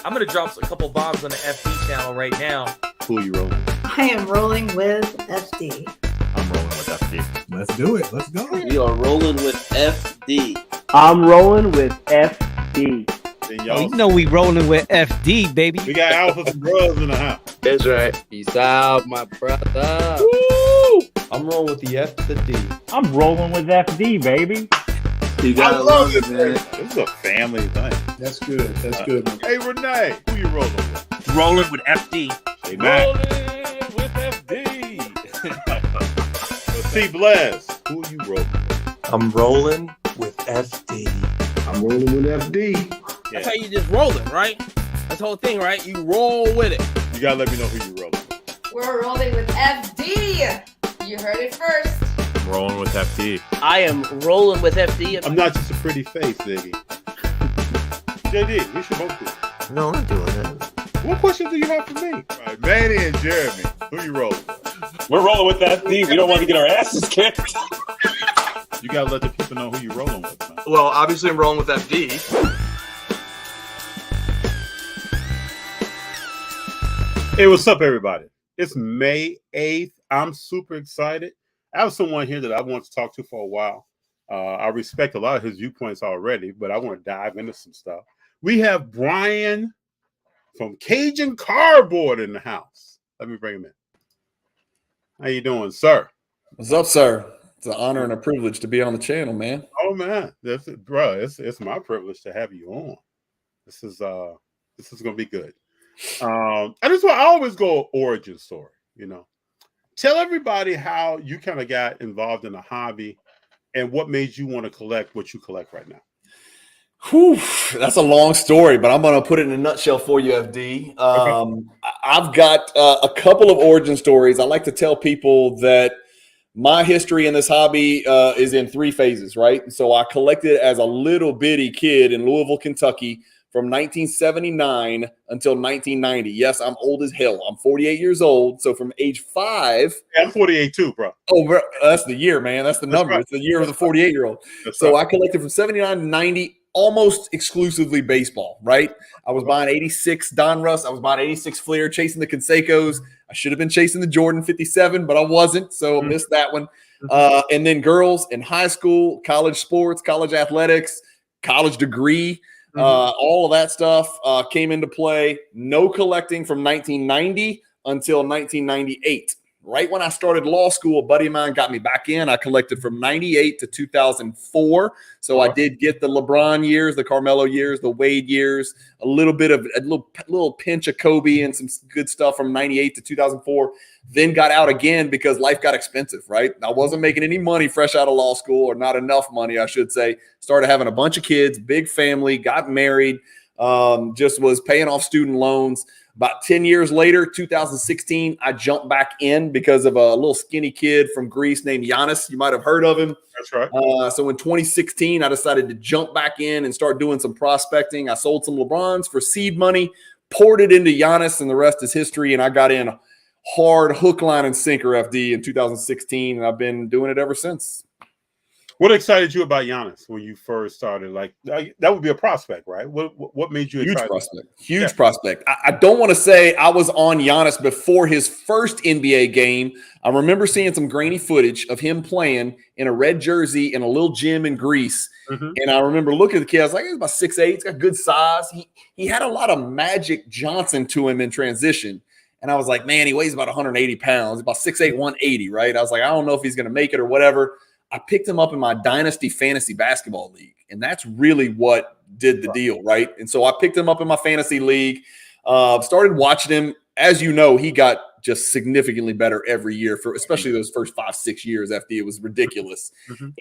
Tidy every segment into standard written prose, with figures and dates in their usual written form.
I'm gonna drop a couple bombs on the FD channel right now. Who are you rolling? I am rolling with FD. I'm rolling with FD. Let's do it. Let's go. We are rolling with FD. I'm rolling with FD. Oh, you know we rolling with FD, baby. We got alphas and bros in the house. That's right. Peace out, my brother. Woo! I'm rolling with the F to the D. I'm rolling with FD, baby. You gotta love it, man. This is a family thing. That's good. That's good. Hey, Renee, who you rolling with? Rolling with FD. Hey, Matt. Rolling with FD. C. Bless, who you rolling with? I'm rolling with FD. I'm rolling with FD. That's how you just roll it, right? That's the whole thing, right? You roll with it. You gotta let me know who you rolling with. We're rolling with FD. You heard it first. I'm rolling with FD. I am rolling with FD. I'm not just a pretty face, Ziggy. JD, we should both do it. No, I'm not doing that. What questions do you have for me? All right, Manny and Jeremy, who you rolling with? We're rolling with FD. We don't want to get our asses kicked. You gotta let the people know who you rolling with, man. Well, obviously I'm rolling with FD. Hey, what's up, everybody? It's May 8th. I'm super excited. I have someone here that I want to talk to for a while. I respect a lot of his viewpoints already, but I want to dive into some stuff. We have Brian from Cajun Cardboard in the house. Let me bring him in. How you doing, sir? What's up, sir? It's an honor and a privilege to be on the channel, man. Oh man, it's my privilege to have you on. This is gonna be good. I always go origin story, you know. Tell everybody how you kind of got involved in the hobby and what made you want to collect what you collect right now. Whew, that's a long story, but I'm going to put it in a nutshell for you, FD. Okay. I've got a couple of origin stories. I like to tell people that my history in this hobby is in three phases, right? So I collected as a little bitty kid in Louisville, Kentucky, from 1979 until 1990. Yes, I'm old as hell. I'm 48 years old. So from age 5. Yeah, I'm 48 too, bro. Oh, bro, that's the year, man. That's the number. Right. It's the year of the 48-year-old. So right. I collected from 79 to 90, almost exclusively baseball, right? I was buying 86 Donruss. I was buying 86 Fleer, chasing the Canseco's. I should have been chasing the Jordan 57, but I wasn't. So I missed that one. And then girls in high school, college sports, college athletics, college degree. All of that stuff came into play. No collecting from 1990 until 1998. Right when I started law school, a buddy of mine got me back in. I collected from 98 to 2004. So I did get the LeBron years, the Carmelo years, the Wade years, a little pinch of Kobe and some good stuff from 98 to 2004. Then got out again because life got expensive, right? I wasn't making any money fresh out of law school, or not enough money, I should say. Started having a bunch of kids, big family, got married, just was paying off student loans. About 10 years later, 2016, I jumped back in because of a little skinny kid from Greece named Giannis. You might have heard of him. That's right. So in 2016, I decided to jump back in and start doing some prospecting. I sold some LeBrons for seed money, poured it into Giannis, and the rest is history. And I got in hard hook, line, and sinker FD in 2016, and I've been doing it ever since. What excited you about Giannis when you first started? Like that would be a prospect, right? What made you excited? Huge prospect. I don't want to say I was on Giannis before his first NBA game. I remember seeing some grainy footage of him playing in a red jersey in a little gym in Greece. And I remember looking at the kid. I was like, he's about 6'8". He's got good size. He had a lot of Magic Johnson to him in transition. And I was like, man, he weighs about 180 pounds, about 6'8", 180, right? I was like, I don't know if he's going to make it or whatever. I picked him up in my Dynasty Fantasy Basketball League, and that's really what did the deal, right? And so I picked him up in my fantasy league, started watching him. As you know, he got just significantly better every year, for especially those first 5-6 years. FD, it was ridiculous.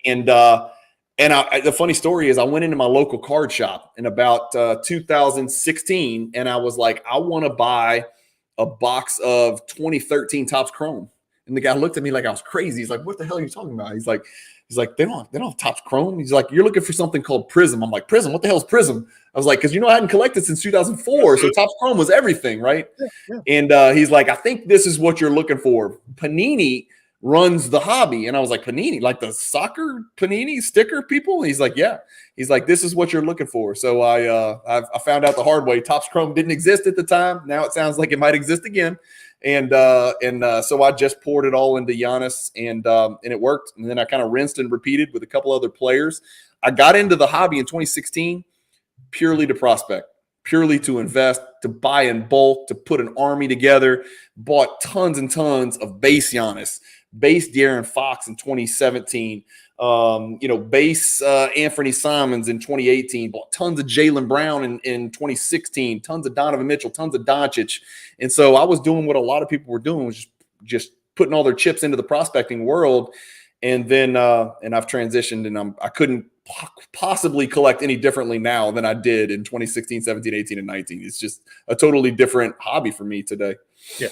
And the funny story is I went into my local card shop in about 2016, and I was like, I want to buy a box of 2013 Topps Chrome. And the guy looked at me like I was crazy. He's like, what the hell are you talking about? He's like, they don't have Topps Chrome. He's like, you're looking for something called Prism. I'm like, Prism? What the hell is Prism? I was like, because I hadn't collected since 2004. So Topps Chrome was everything, right? And he's like, I think this is what you're looking for. Panini runs the hobby. And I was like, Panini, like the soccer Panini sticker people? And he's like, yeah. He's like, this is what you're looking for. So I found out the hard way. Topps Chrome didn't exist at the time. Now it sounds like it might exist again. And so I just poured it all into Giannis, and it worked. And then I kind of rinsed and repeated with a couple other players. I got into the hobby in 2016 purely to prospect, purely to invest, to buy in bulk, to put an army together. Bought tons and tons of base Giannis, base De'Aaron Fox in 2017, base Anthony Simons in 2018, bought tons of Jaylen Brown in 2016, tons of Donovan Mitchell, tons of Doncic. And so I was doing what a lot of people were doing, was just putting all their chips into the prospecting world. And then and I've transitioned, and I couldn't possibly collect any differently now than I did in 2016, 17, 18, and 19. It's just a totally different hobby for me today. Yeah.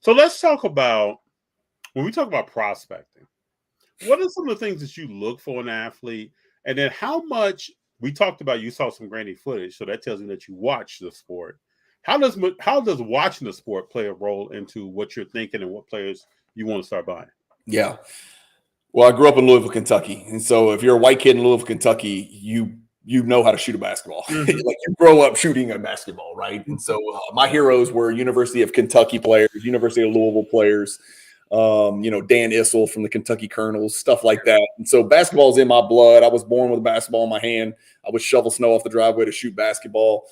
So let's talk about, when we talk about prospecting, what are some of the things that you look for in an athlete? And then how much, we talked about, you saw some grainy footage, so that tells me that you watch the sport. How does watching the sport play a role into what you're thinking and what players you want to start buying? Yeah. Well, I grew up in Louisville, Kentucky. And so if you're a white kid in Louisville, Kentucky, you know how to shoot a basketball. Like you grow up shooting a basketball, right? And so my heroes were University of Kentucky players, University of Louisville players, Dan Issel from the Kentucky Colonels, stuff like that. And so basketball is in my blood. I was born with a basketball in my hand. I would shovel snow off the driveway to shoot basketball.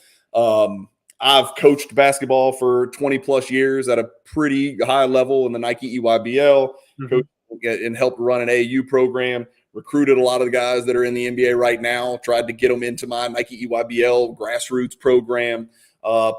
I've coached basketball for 20 plus years at a pretty high level in the Nike EYBL, coached and helped run an AAU program, recruited a lot of the guys that are in the NBA right now, tried to get them into my Nike EYBL grassroots program,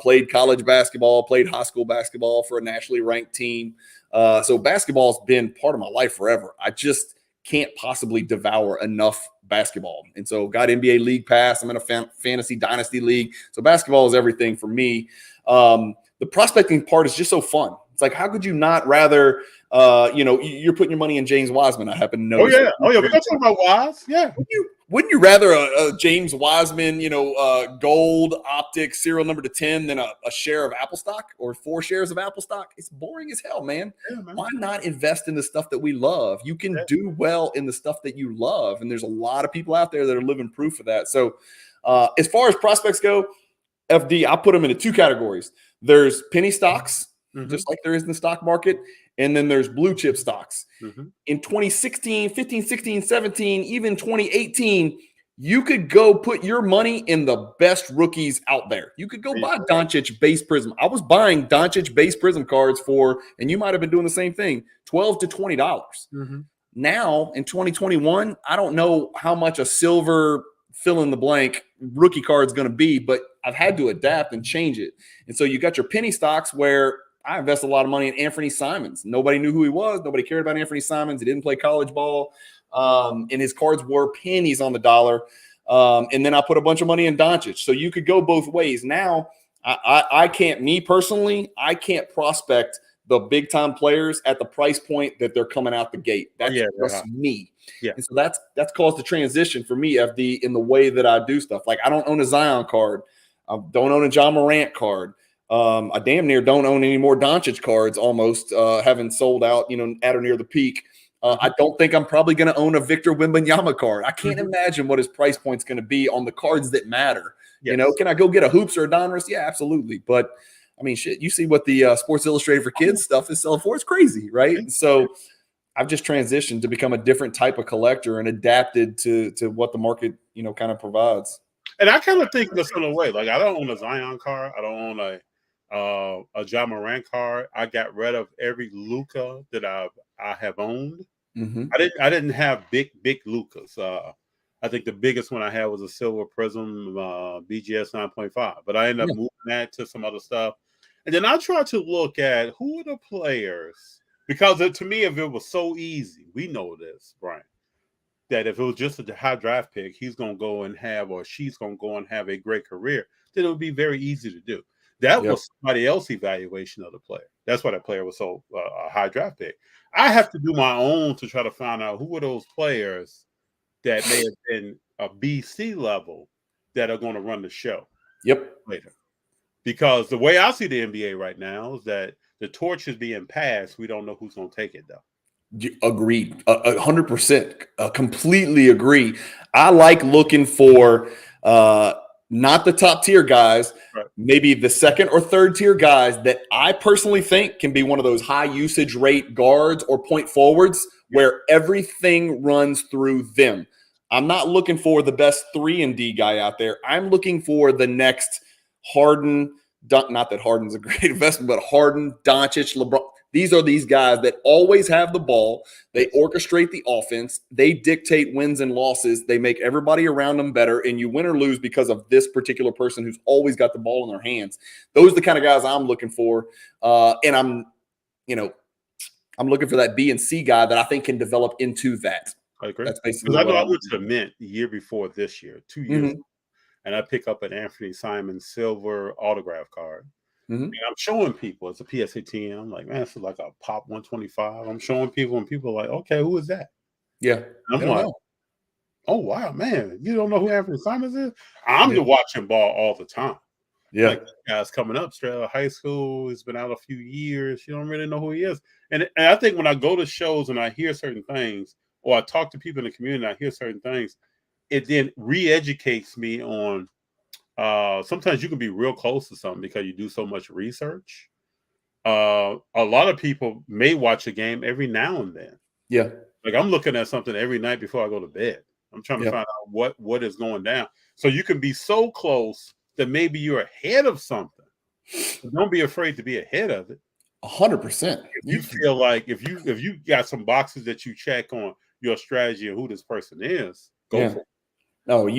played college basketball, played high school basketball for a nationally ranked team. So basketball's been part of my life forever. I just can't possibly devour enough basketball. And so got NBA League Pass. I'm in a fantasy dynasty league. So basketball is everything for me. The prospecting part is just so fun. It's like, how could you not rather, you're putting your money in James Wiseman, I happen to know. Oh, yeah. We're going to talk about Wise. Yeah. Wouldn't you rather a James Wiseman, gold optic serial number to 10 than a share of Apple stock or 4 shares of Apple stock? It's boring as hell, man. Yeah, man. Why not invest in the stuff that we love? You can do well in the stuff that you love. And there's a lot of people out there that are living proof of that. So as far as prospects go, FD, I put them into 2 categories. There's penny stocks, just like there is in the stock market. And then there's blue chip stocks. In 2016, 15, 16, 17, even 2018, you could go put your money in the best rookies out there. You could go buy Doncic base prism. I was buying Doncic base prism cards for, and you might have been doing the same thing, $12 to $20. Now in 2021, I don't know how much a silver fill in the blank rookie card is going to be, but I've had to adapt and change it. And so you got your penny stocks where I invested a lot of money in Anthony Simons. Nobody knew who he was. Nobody cared about Anthony Simons. He didn't play college ball. And his cards were pennies on the dollar. And then I put a bunch of money in Doncic. So you could go both ways. Now, I can't, me personally, I can't prospect the big time players at the price point that they're coming out the gate. That's just me. Yeah. And so that's caused a transition for me, FD, in the way that I do stuff. Like I don't own a Zion card. I don't own a John Morant card. I damn near don't own any more Doncic cards, almost having sold out, at or near the peak. I don't think I'm probably going to own a Victor Wembanyama card. I can't imagine what his price point's going to be on the cards that matter. Yes. Can I go get a Hoops or a Donruss? Yeah, absolutely. But I mean, shit, you see what the Sports Illustrated for Kids stuff is selling for. It's crazy, right? And so I've just transitioned to become a different type of collector and adapted to what the market, kind of provides. And I kind of think the similar way. Like I don't own a Zion card. I don't own a John Morant card. I got rid of every Luka that I have owned. I didn't have big Lukas. I think the biggest one I had was a silver prism BGS 9.5, but I ended up moving that to some other stuff. And then I tried to look at who are the players, because to me, if it was so easy, we know this, Brian, that if it was just a high draft pick, he's going to go and have, or she's going to go and have a great career, then it would be very easy to do. That was somebody else's evaluation of the player. That's why that player was so a high draft pick. I have to do my own to try to find out who are those players that may have been a BC level that are going to run the show. Later. Because the way I see the NBA right now is that the torch is being passed. We don't know who's going to take it, though. Agreed. 100%. Completely agree. I like looking for not the top tier guys, Right. maybe the second or third tier guys that I personally think can be one of those high usage rate guards or point forwards where everything runs through them. I'm not looking for the best 3-and-D guy out there. I'm looking for the next Harden. Not that Harden's a great investment, but Harden, Doncic, LeBron. These are these guys that always have the ball. They orchestrate the offense. They dictate wins and losses. They make everybody around them better, and you win or lose because of this particular person who's always got the ball in their hands. Those are the kind of guys I'm looking for, and I'm looking for that B and C guy that I think can develop into that. I agree. That's basically because I know what I I'm went to the Mint the year before this year, 2 years ago, and I pick up an Anthony Simon silver autograph card. And I'm showing people it's a PSA 10. I'm like, man, it's like a pop 125. I'm showing people, and people are like, okay, who is that? Yeah. And I'm like, oh wow, man, you don't know who Anthony Simons is? I'm just watching ball all the time. Yeah. Like, guys coming up straight out of high school, he's been out a few years. You don't really know who he is. And I think when I go to shows and I hear certain things, or I talk to people in the community and I hear certain things, it then re-educates me on sometimes you can be real close to something because you do so much research. A lot of people may watch a game every now and then. Yeah. Like I'm looking at something every night before I go to bed. I'm trying to find out what is going down. So you can be so close that maybe you're ahead of something. But don't be afraid to be ahead of it. 100%. If you feel like if you got some boxes that you check on your strategy and who this person is, go for it. No,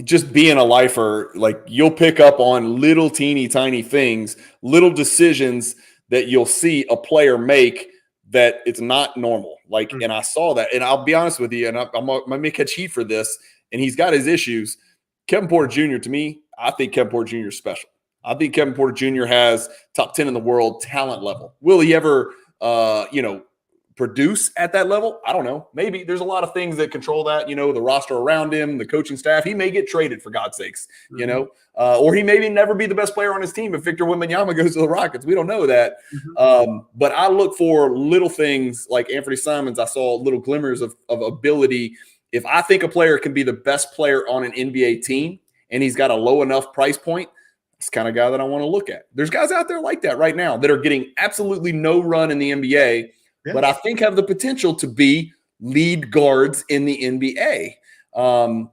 just being a lifer, like you'll pick up on little teeny tiny things, little decisions that you'll see a player make that it's not normal. Like, and I saw that, and I'll be honest with you, and I'm gonna catch heat for this, and he's got his issues. Kevin Porter Jr., to me, I think Kevin Porter Jr. is special. I think Kevin Porter Jr. has top 10 in the world talent level. Will he ever, produce at that level? I don't know. Maybe there's a lot of things that control that, the roster around him, the coaching staff. He may get traded, for God's sakes, or he maybe never be the best player on his team if Victor Wembanyama goes to the Rockets. We don't know that. But I look for little things like Anthony Simons. I saw little glimmers of ability. If I think a player can be the best player on an NBA team and he's got a low enough price point, it's the kind of guy that I want to look at. There's guys out there like that right now that are getting absolutely no run in the NBA, but I think have the potential to be lead guards in the NBA. And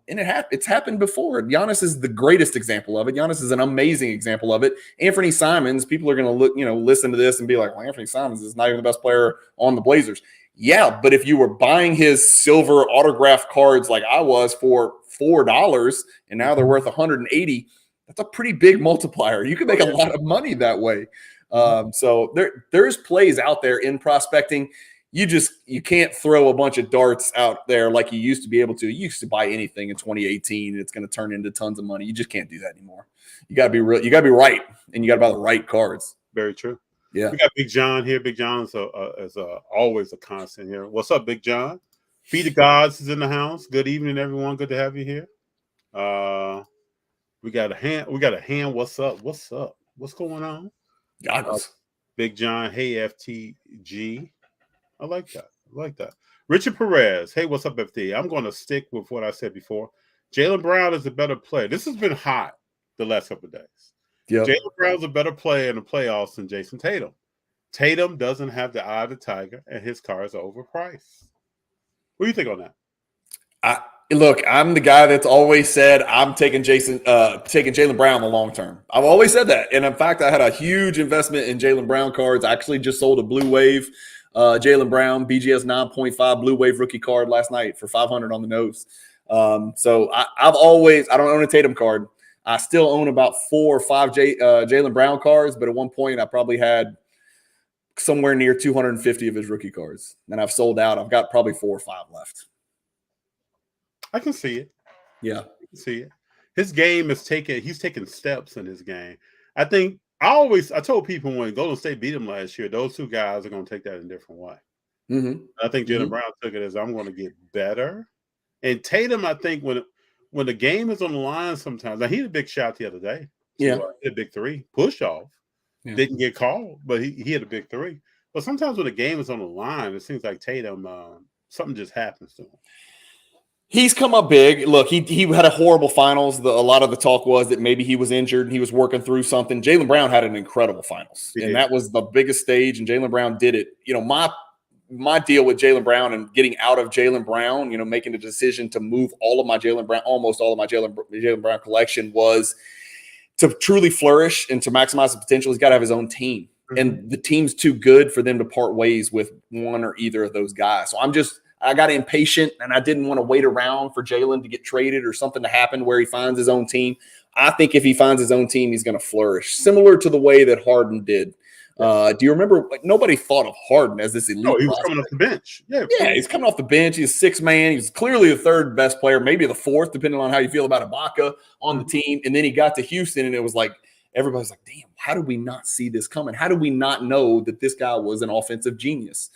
it's happened before. Giannis is the greatest example of it. Giannis is an amazing example of it. Anthony Simons, people are going to listen to this and be like, well, Anthony Simons is not even the best player on the Blazers. Yeah, but if you were buying his silver autograph cards like I was for $4 and now they're worth $180, that's a pretty big multiplier. You can make a lot of money that way. So there's plays out there in prospecting. You can't throw a bunch of darts out there like you used to be able to. You used to buy anything in 2018 and it's going to turn into tons of money. You just can't do that anymore. You got to be real. You got to be right, and you got to buy the right cards. Very true. Yeah. We got Big John here. Big John is always a constant here. What's up, Big John? Feed the Gods is in the house. Good evening, everyone. Good to have you here. We got a hand. What's up? What's up? What's going on? Big John. Hey, FTG. I like that. Richard Perez. Hey, what's up, FT? I'm going to stick with what I said before. Jaylen Brown is a better player. This has been hot the last couple of days. Yep. Jaylen Brown's a better player in the playoffs than Jason Tatum. Tatum doesn't have the eye of the tiger, and his cars are overpriced. What do you think on that? Look, I'm the guy that's always said I'm taking Jaylen Brown the long term. I've always said that. And in fact, I had a huge investment in Jaylen Brown cards. I actually just sold a Blue Wave Jaylen Brown BGS 9.5 Blue Wave rookie card last night for $500 on the nose. So I don't own a Tatum card. I still own about 4 or 5 Jaylen Brown cards, but at one point I probably had somewhere near 250 of his rookie cards. And I've sold out. I've got probably 4 or 5 left. I can see it. Yeah. I can see it. His game he's taking steps in his game. I told people when Golden State beat him last year, those two guys are going to take that in a different way. Mm-hmm. I think Jaylen Brown took it as I'm going to get better. And Tatum, I think when the game is on the line sometimes, now he had a big shot the other day. Yeah. He had a big 3, push off. Yeah. Didn't get called, but he had a big 3. But sometimes when the game is on the line, it seems like Tatum, something just happens to him. He's come up big. Look, he had a horrible finals. A lot of the talk was that maybe he was injured and he was working through something. Jaylen Brown had an incredible finals, and that was the biggest stage, and Jaylen Brown did it. You know, my deal with Jaylen Brown and getting out of Jaylen Brown, you know, making the decision to move almost all of my Jaylen Brown collection was to truly flourish and to maximize the potential. He's got to have his own team, and the team's too good for them to part ways with one or either of those guys. So I got impatient, and I didn't want to wait around for Jaylen to get traded or something to happen where he finds his own team. I think if he finds his own team, he's going to flourish, similar to the way that Harden did. Do you remember? Like, nobody thought of Harden as this elite. No, he was coming off the bench. Yeah, he's coming off the bench. He's a sixth man. He's clearly the third best player, maybe the fourth, depending on how you feel about Ibaka on the team. And then he got to Houston, and it was like everybody's like, "Damn, how did we not see this coming? How did we not know that this guy was an offensive genius?"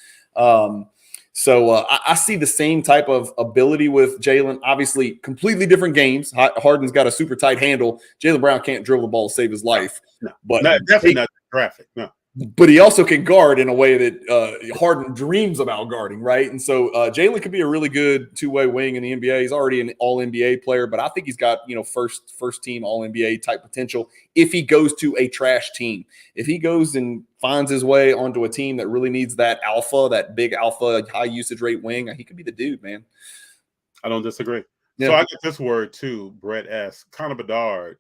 So I see the same type of ability with Jaylen. Obviously, completely different games. Harden's got a super tight handle. Jaylen Brown can't dribble the ball to save his life. No, but definitely not graphic. No. But he also can guard in a way that Harden dreams about guarding, right? And so Jaylen could be a really good two-way wing in the NBA. He's already an All-NBA player, but I think he's got, you know, first team All-NBA type potential if he goes to a trash team. If he goes and finds his way onto a team that really needs that alpha, that big alpha, high usage rate wing, he could be the dude, man. I don't disagree. Yeah. So I get this word too, Brett S. Connor Bedard.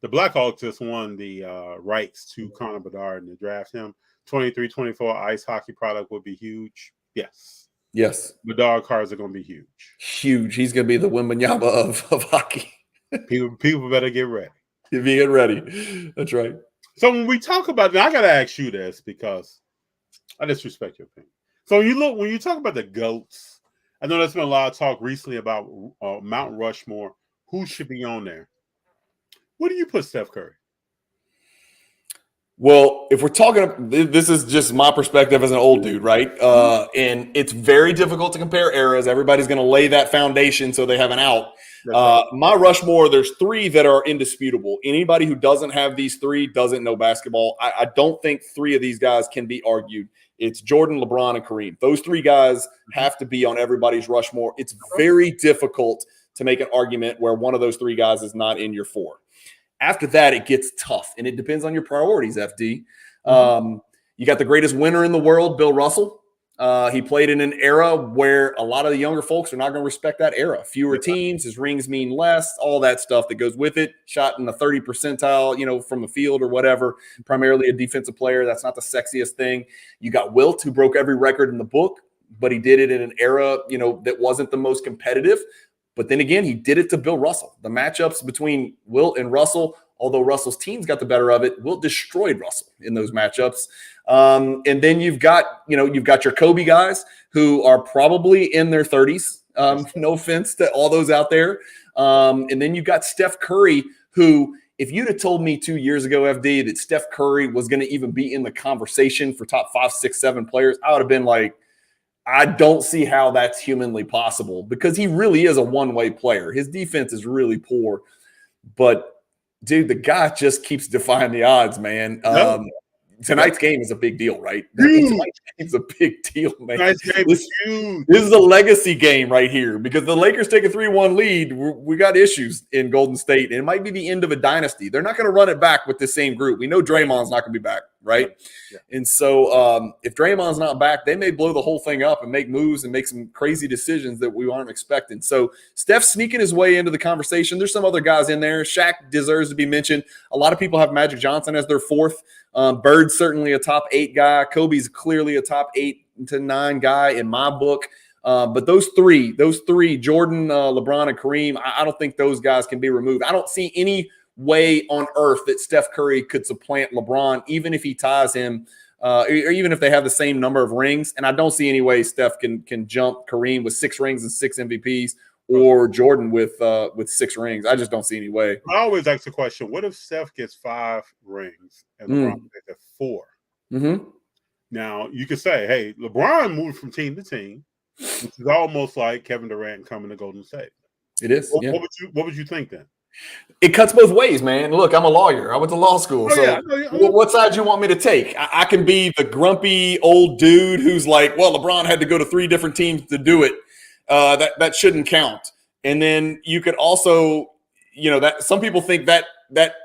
The Blackhawks just won the rights to Connor Bedard and to draft him. 23-24 ice hockey product would be huge. Yes. Bedard cards are going to be huge. Huge. He's going to be the Wembanyama of hockey. People better get ready. Get ready. That's right. So when we talk about, now I got to ask you this because I disrespect your opinion. So when you talk about the GOATs, I know there's been a lot of talk recently about Mount Rushmore. Who should be on there? Where do you put Steph Curry? Well, if we're talking, this is just my perspective as an old dude, right? And it's very difficult to compare eras. Everybody's going to lay that foundation so they have an out. My Rushmore, there's three that are indisputable. Anybody who doesn't have these three doesn't know basketball. I don't think three of these guys can be argued. It's Jordan, LeBron, and Kareem. Those three guys have to be on everybody's Rushmore. It's very difficult to make an argument where one of those three guys is not in your four. After that, it gets tough, and it depends on your priorities, FD. You got the greatest winner in the world, Bill Russell. He played in an era where a lot of the younger folks are not going to respect that era. Fewer teams, his rings mean less, all that stuff that goes with it. Shot in the 30 percentile, you know, from the field or whatever, primarily a defensive player. That's not the sexiest thing. You got Wilt, who broke every record in the book, but he did it in an era, you know, that wasn't the most competitive. But then again, he did it to Bill Russell. The matchups between Wilt and Russell, although Russell's teams got the better of it, Wilt destroyed Russell in those matchups. And then you've got your Kobe guys who are probably in their 30s. No offense to all those out there. And then you've got Steph Curry, who, if you'd have told me 2 years ago, FD, that Steph Curry was going to even be in the conversation for top 5, 6, 7 players, I would have been like, I don't see how that's humanly possible, because he really is a one-way player. His defense is really poor. But, dude, the guy just keeps defying the odds, man. Tonight's game is a big deal, right? Tonight's game is a big deal, man. This is a legacy game right here, because the Lakers take a 3-1 lead. We got issues in Golden State, and it might be the end of a dynasty. They're not going to run it back with the same group. We know Draymond's not going to be back, right? Yeah. And so if Draymond's not back, they may blow the whole thing up and make moves and make some crazy decisions that we aren't expecting. So Steph's sneaking his way into the conversation. There's some other guys in there. Shaq deserves to be mentioned. A lot of people have Magic Johnson as their fourth. Bird's certainly a top 8 guy. Kobe's clearly a top 8 to 9 guy in my book. But those three, Jordan, LeBron, and Kareem, I don't think those guys can be removed. I don't see any way on earth that Steph Curry could supplant LeBron, even if he ties him, or even if they have the same number of rings. And I don't see any way Steph can jump Kareem with 6 rings and 6 MVPs, or Jordan with 6 rings. I just don't see any way. I always ask the question, what if Steph gets 5 rings and LeBron gets 4? Mm-hmm. Now, you could say, hey, LeBron moved from team to team, which is almost like Kevin Durant coming to Golden State. It is. What would you think then? It cuts both ways, man. Look, I'm a lawyer. I went to law school. What side do you want me to take? I can be the grumpy old dude who's like, well, LeBron had to go to 3 different teams to do it. That shouldn't count. And then you could also, that some people think that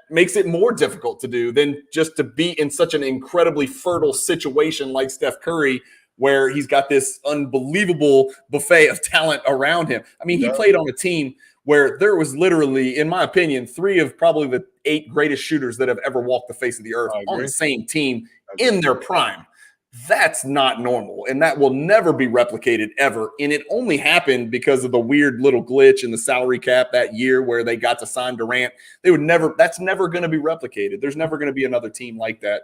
makes it more difficult to do than just to be in such an incredibly fertile situation like Steph Curry, where he's got this unbelievable buffet of talent around him. I mean, he played on a team where there was literally, in my opinion, 3 of probably the 8 greatest shooters that have ever walked the face of the earth on the same team in their prime. That's not normal, and that will never be replicated ever. And it only happened because of the weird little glitch in the salary cap that year where they got to sign Durant. That's never going to be replicated. There's never going to be another team like that.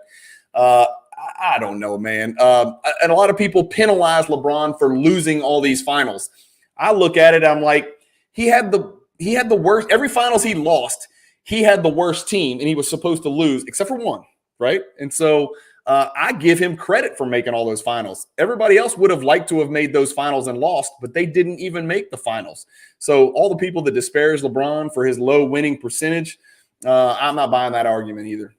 I don't know, man. And a lot of people penalize LeBron for losing all these finals. I look at it, I'm like, he had the worst. Every finals he lost, he had the worst team, and he was supposed to lose, except for one, right? And so I give him credit for making all those finals. Everybody else would have liked to have made those finals and lost, but they didn't even make the finals. So all the people that disparage LeBron for his low winning percentage, I'm not buying that argument either.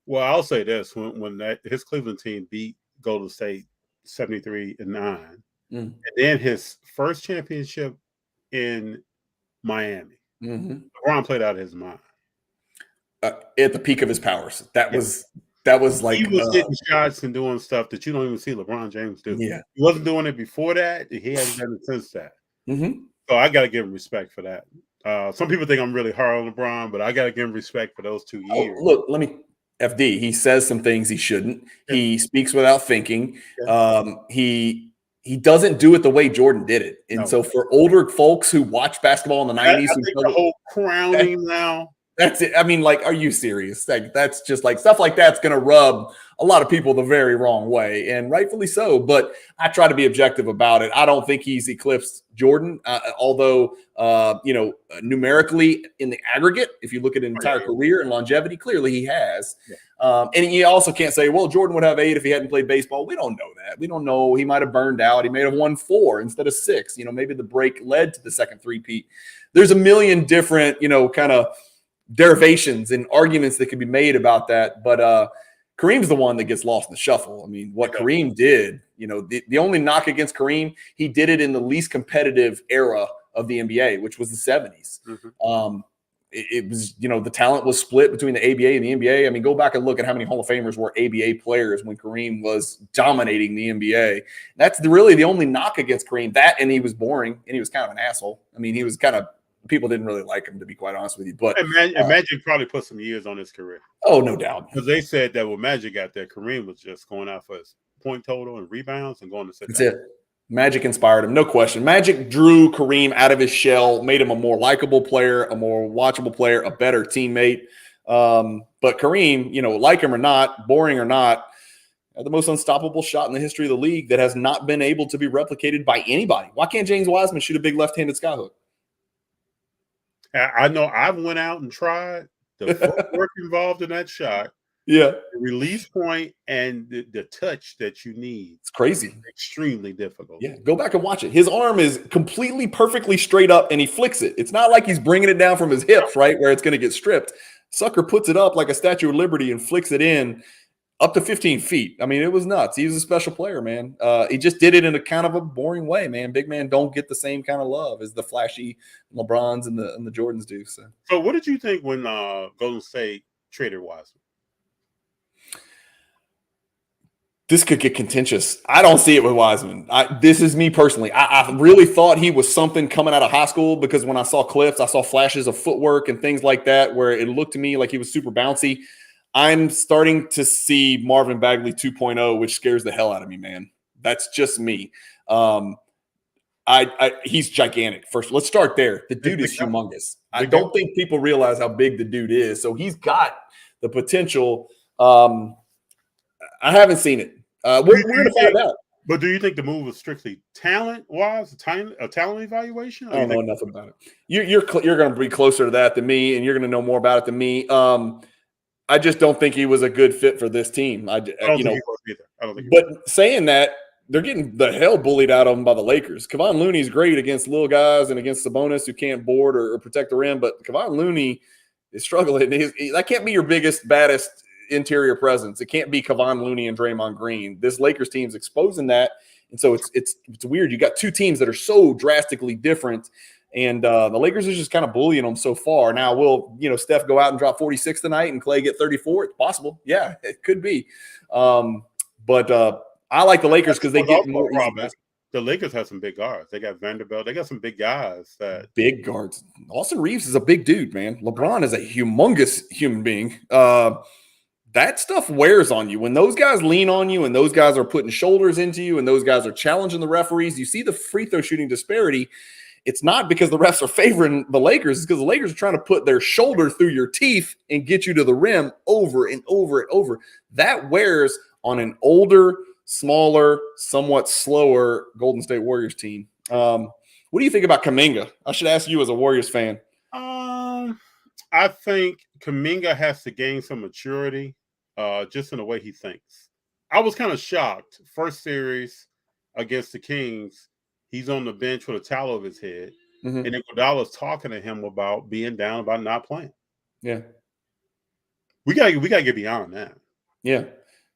Well, I'll say this: when his Cleveland team beat Golden State 73-9, and then his first championship in Miami, LeBron played out of his mind at the peak of his powers. That was like he was hitting shots and doing stuff that you don't even see LeBron James do. Yeah, he wasn't doing it before that. He hasn't done it since that. So I got to give him respect for that. Some people think I'm really hard on LeBron, but I got to give him respect for those 2 years. Look, let me. FD, he says some things he shouldn't. He speaks without thinking. He doesn't do it the way Jordan did it. And so for older folks who watch basketball in the 90s, the whole crowning now. That's it. I mean, like, are you serious? Like, that's just like stuff like that's going to rub a lot of people the very wrong way, and rightfully so. But I try to be objective about it. I don't think he's eclipsed Jordan, although, numerically in the aggregate, if you look at an entire career and longevity, clearly he has. And you also can't say, well, Jordan would have 8 if he hadn't played baseball. We don't know that. We don't know. He might have burned out. He may have won 4 instead of 6. Maybe the break led to the second three-peat. There's a million different, kind of derivations and arguments that could be made about that. But Kareem's the one that gets lost in the shuffle. I mean, what Kareem did, the only knock against Kareem, he did it in the least competitive era of the NBA, which was the 70s. It was, the talent was split between the ABA and the NBA. I mean, go back and look at how many Hall of Famers were ABA players when Kareem was dominating the NBA. That's really the only knock against Kareem. That, and he was boring, and he was kind of an asshole. I mean, he was kind of, people didn't really like him, to be quite honest with you. But Magic probably put some years on his career. Oh, no doubt. Because they said that when Magic got there, Kareem was just going out for his point total and rebounds and going to sit That's it. Magic inspired him, no question. Magic drew Kareem out of his shell, made him a more likable player, a more watchable player, a better teammate. But Kareem, like him or not, boring or not, had the most unstoppable shot in the history of the league that has not been able to be replicated by anybody. Why can't James Wiseman shoot a big left-handed skyhook? I know I went out and tried the footwork involved in that shot. Yeah. The release point and the touch that you need. It's crazy. Extremely difficult. Yeah, go back and watch it. His arm is completely perfectly straight up and he flicks it. It's not like he's bringing it down from his hips, right, where it's going to get stripped. Sucker puts it up like a Statue of Liberty and flicks it in up to 15 feet. I mean, it was nuts. He was a special player, man. He just did it in a kind of a boring way, man. Big men don't get the same kind of love as the flashy LeBrons and the Jordans do. So what did you think when Golden State traded Wiseman? This could get contentious. I don't see it with Wiseman. This is me personally. I really thought he was something coming out of high school because when I saw clips, I saw flashes of footwork and things like that where it looked to me like he was super bouncy. I'm starting to see Marvin Bagley 2.0, which scares the hell out of me, man. That's just me. He's gigantic. First, let's start there. The dude is humongous. I don't think people realize how big the dude is. So he's got the potential. I haven't seen it. We're going to find out. But do you think the move was strictly talent-wise, a talent evaluation? I don't know nothing about it. You're going to be closer to that than me, and you're going to know more about it than me. I just don't think he was a good fit for this team. I don't think he was either. But saying that, they're getting the hell bullied out of them by the Lakers. Kevon Looney's great against little guys and against Sabonis who can't board or protect the rim, but Kevon Looney is struggling. That can't be your biggest, baddest interior presence. It can't be Kevon Looney and Draymond Green. This Lakers team's exposing that, and so it's weird. You got two teams that are so drastically different, and the Lakers are just kind of bullying them so far. Now, will Steph go out and drop 46 tonight and Clay get 34? It's possible. Yeah, it could be. But I like the Lakers because they get more easy. The Lakers have some big guards. They got Vanderbilt. They got some big guys. Big guards. Austin Reeves is a big dude, man. LeBron is a humongous human being. That stuff wears on you. When those guys lean on you and those guys are putting shoulders into you and those guys are challenging the referees, you see the free throw shooting disparity. It's not because the refs are favoring the Lakers. It's because the Lakers are trying to put their shoulder through your teeth and get you to the rim over and over and over. That wears on an older, smaller, somewhat slower Golden State Warriors team. What do you think about Kuminga? I should ask you as a Warriors fan. I think Kuminga has to gain some maturity just in the way he thinks. I was kind of shocked. First series against the Kings, he's on the bench with a towel over his head, and then Iguodala's talking to him about being down, about not playing. Yeah. We gotta get beyond that. Yeah.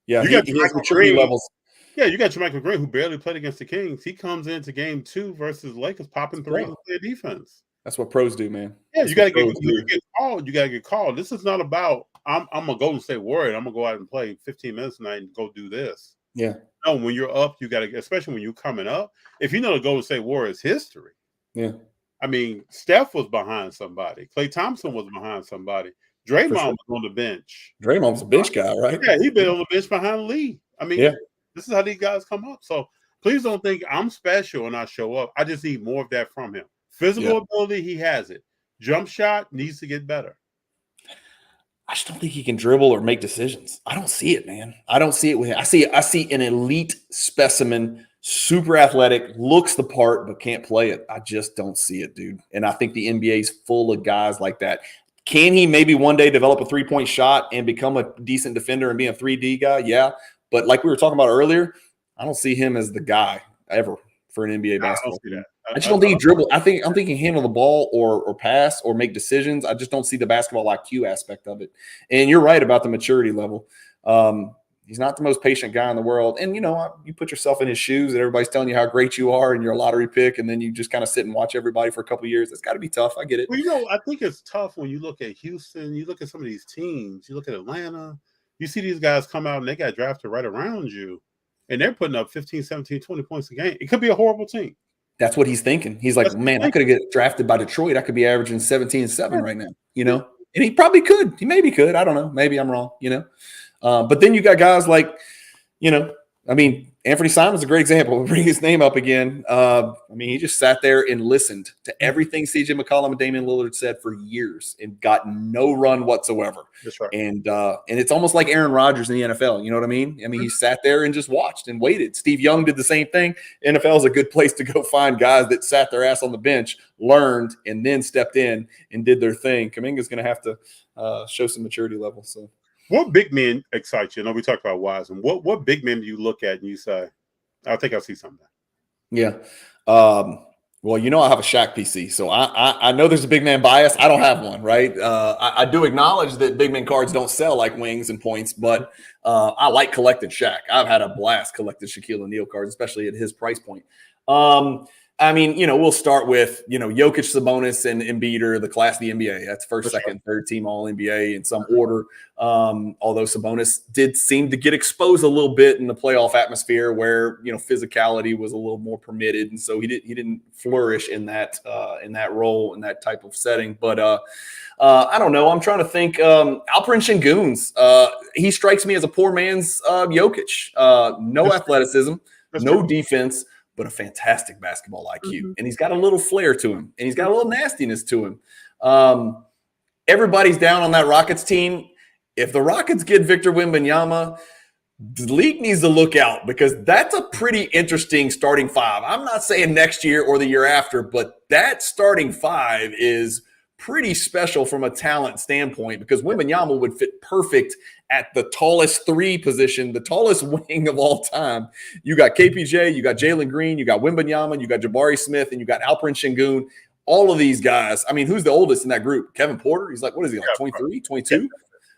Yeah. You got he has maturity levels. Yeah, you got JaMychal Green, who barely played against the Kings. He comes into game 2 versus the Lakers, popping threes and play defense. That's what pros do, man. Yeah, you got to get called. You got to get called. This is not about I'm a Golden State Warrior. I'm gonna go out and play 15 minutes tonight and go do this. Yeah. No, when you're up, you got to, especially when you're coming up. If you know the Golden State Warriors history, yeah. I mean, Steph was behind somebody. Klay Thompson was behind somebody. Draymond was on the bench. Draymond's a bench guy, right? Yeah, he's been on the bench behind Lee. I mean, this is how these guys come up. So please don't think I'm special and I show up. I just need more of that from him. Physical ability, he has it. Jump shot needs to get better. I just don't think he can dribble or make decisions. I don't see it, man. I don't see it with him. I see an elite specimen, super athletic, looks the part, but can't play it. I just don't see it, dude. And I think the NBA is full of guys like that. Can he maybe one day develop a three-point shot and become a decent defender and be a 3D guy? Yeah. But like we were talking about earlier, I don't see him as the guy ever for an NBA basketball team. I just don't think he dribble. I'm thinking handle the ball or pass or make decisions. I just don't see the basketball IQ aspect of it. And you're right about the maturity level. He's not the most patient guy in the world. And, you put yourself in his shoes and everybody's telling you how great you are and you're a lottery pick, and then you just kind of sit and watch everybody for a couple of years. It's got to be tough. I get it. Well, I think it's tough when you look at Houston, you look at some of these teams, you look at Atlanta, you see these guys come out and they got drafted right around you, and they're putting up 15, 17, 20 points a game. It could be a horrible team. That's what he's thinking. He's like, man, I could get drafted by Detroit. I could be averaging 17-7 right now, And he probably could. He maybe could. I don't know. Maybe I'm wrong, But then you got guys like, Anthony Simon's a great example. We'll bring his name up again. He just sat there and listened to everything CJ McCollum and Damian Lillard said for years and got no run whatsoever. That's right. And it's almost like Aaron Rodgers in the NFL. You know what I mean? He sat there and just watched and waited. Steve Young did the same thing. NFL is a good place to go find guys that sat their ass on the bench, learned, and then stepped in and did their thing. Kuminga's going to have to show some maturity level. So. What big men excite you? I know we talked about Wiseman. What big men do you look at and you say, I think I'll see something? Yeah. Well, I have a Shaq PC, so I know there's a big man bias. I don't have one, right? I do acknowledge that big man cards don't sell like wings and points, but I like collecting Shaq. I've had a blast collecting Shaquille O'Neal cards, especially at his price point. We'll start with, Jokic, Sabonis, and Embiid are the class of the NBA. That's first, second, third team All-NBA in some order. Although Sabonis did seem to get exposed a little bit in the playoff atmosphere where, physicality was a little more permitted. And so he didn't flourish in that role, in that type of setting. But I don't know. I'm trying to think. Alperen Şengün's, he strikes me as a poor man's Jokic. No athleticism, no defense, but a fantastic basketball IQ. And he's got a little flair to him, and he's got a little nastiness to him. Everybody's down on that Rockets team. If the Rockets get Victor Wembanyama, the league needs to look out because that's a pretty interesting starting five. I'm not saying next year or the year after, but that starting five is pretty special from a talent standpoint because Wembanyama would fit perfect at the tallest 3 position, the tallest wing of all time. You got KPJ, you got Jalen Green, you got Wembanyama, you got Jabari Smith, and you got Alperen Şengün. All of these guys. I mean, who's the oldest in that group? Kevin Porter? He's like, what is he, like 23, 22?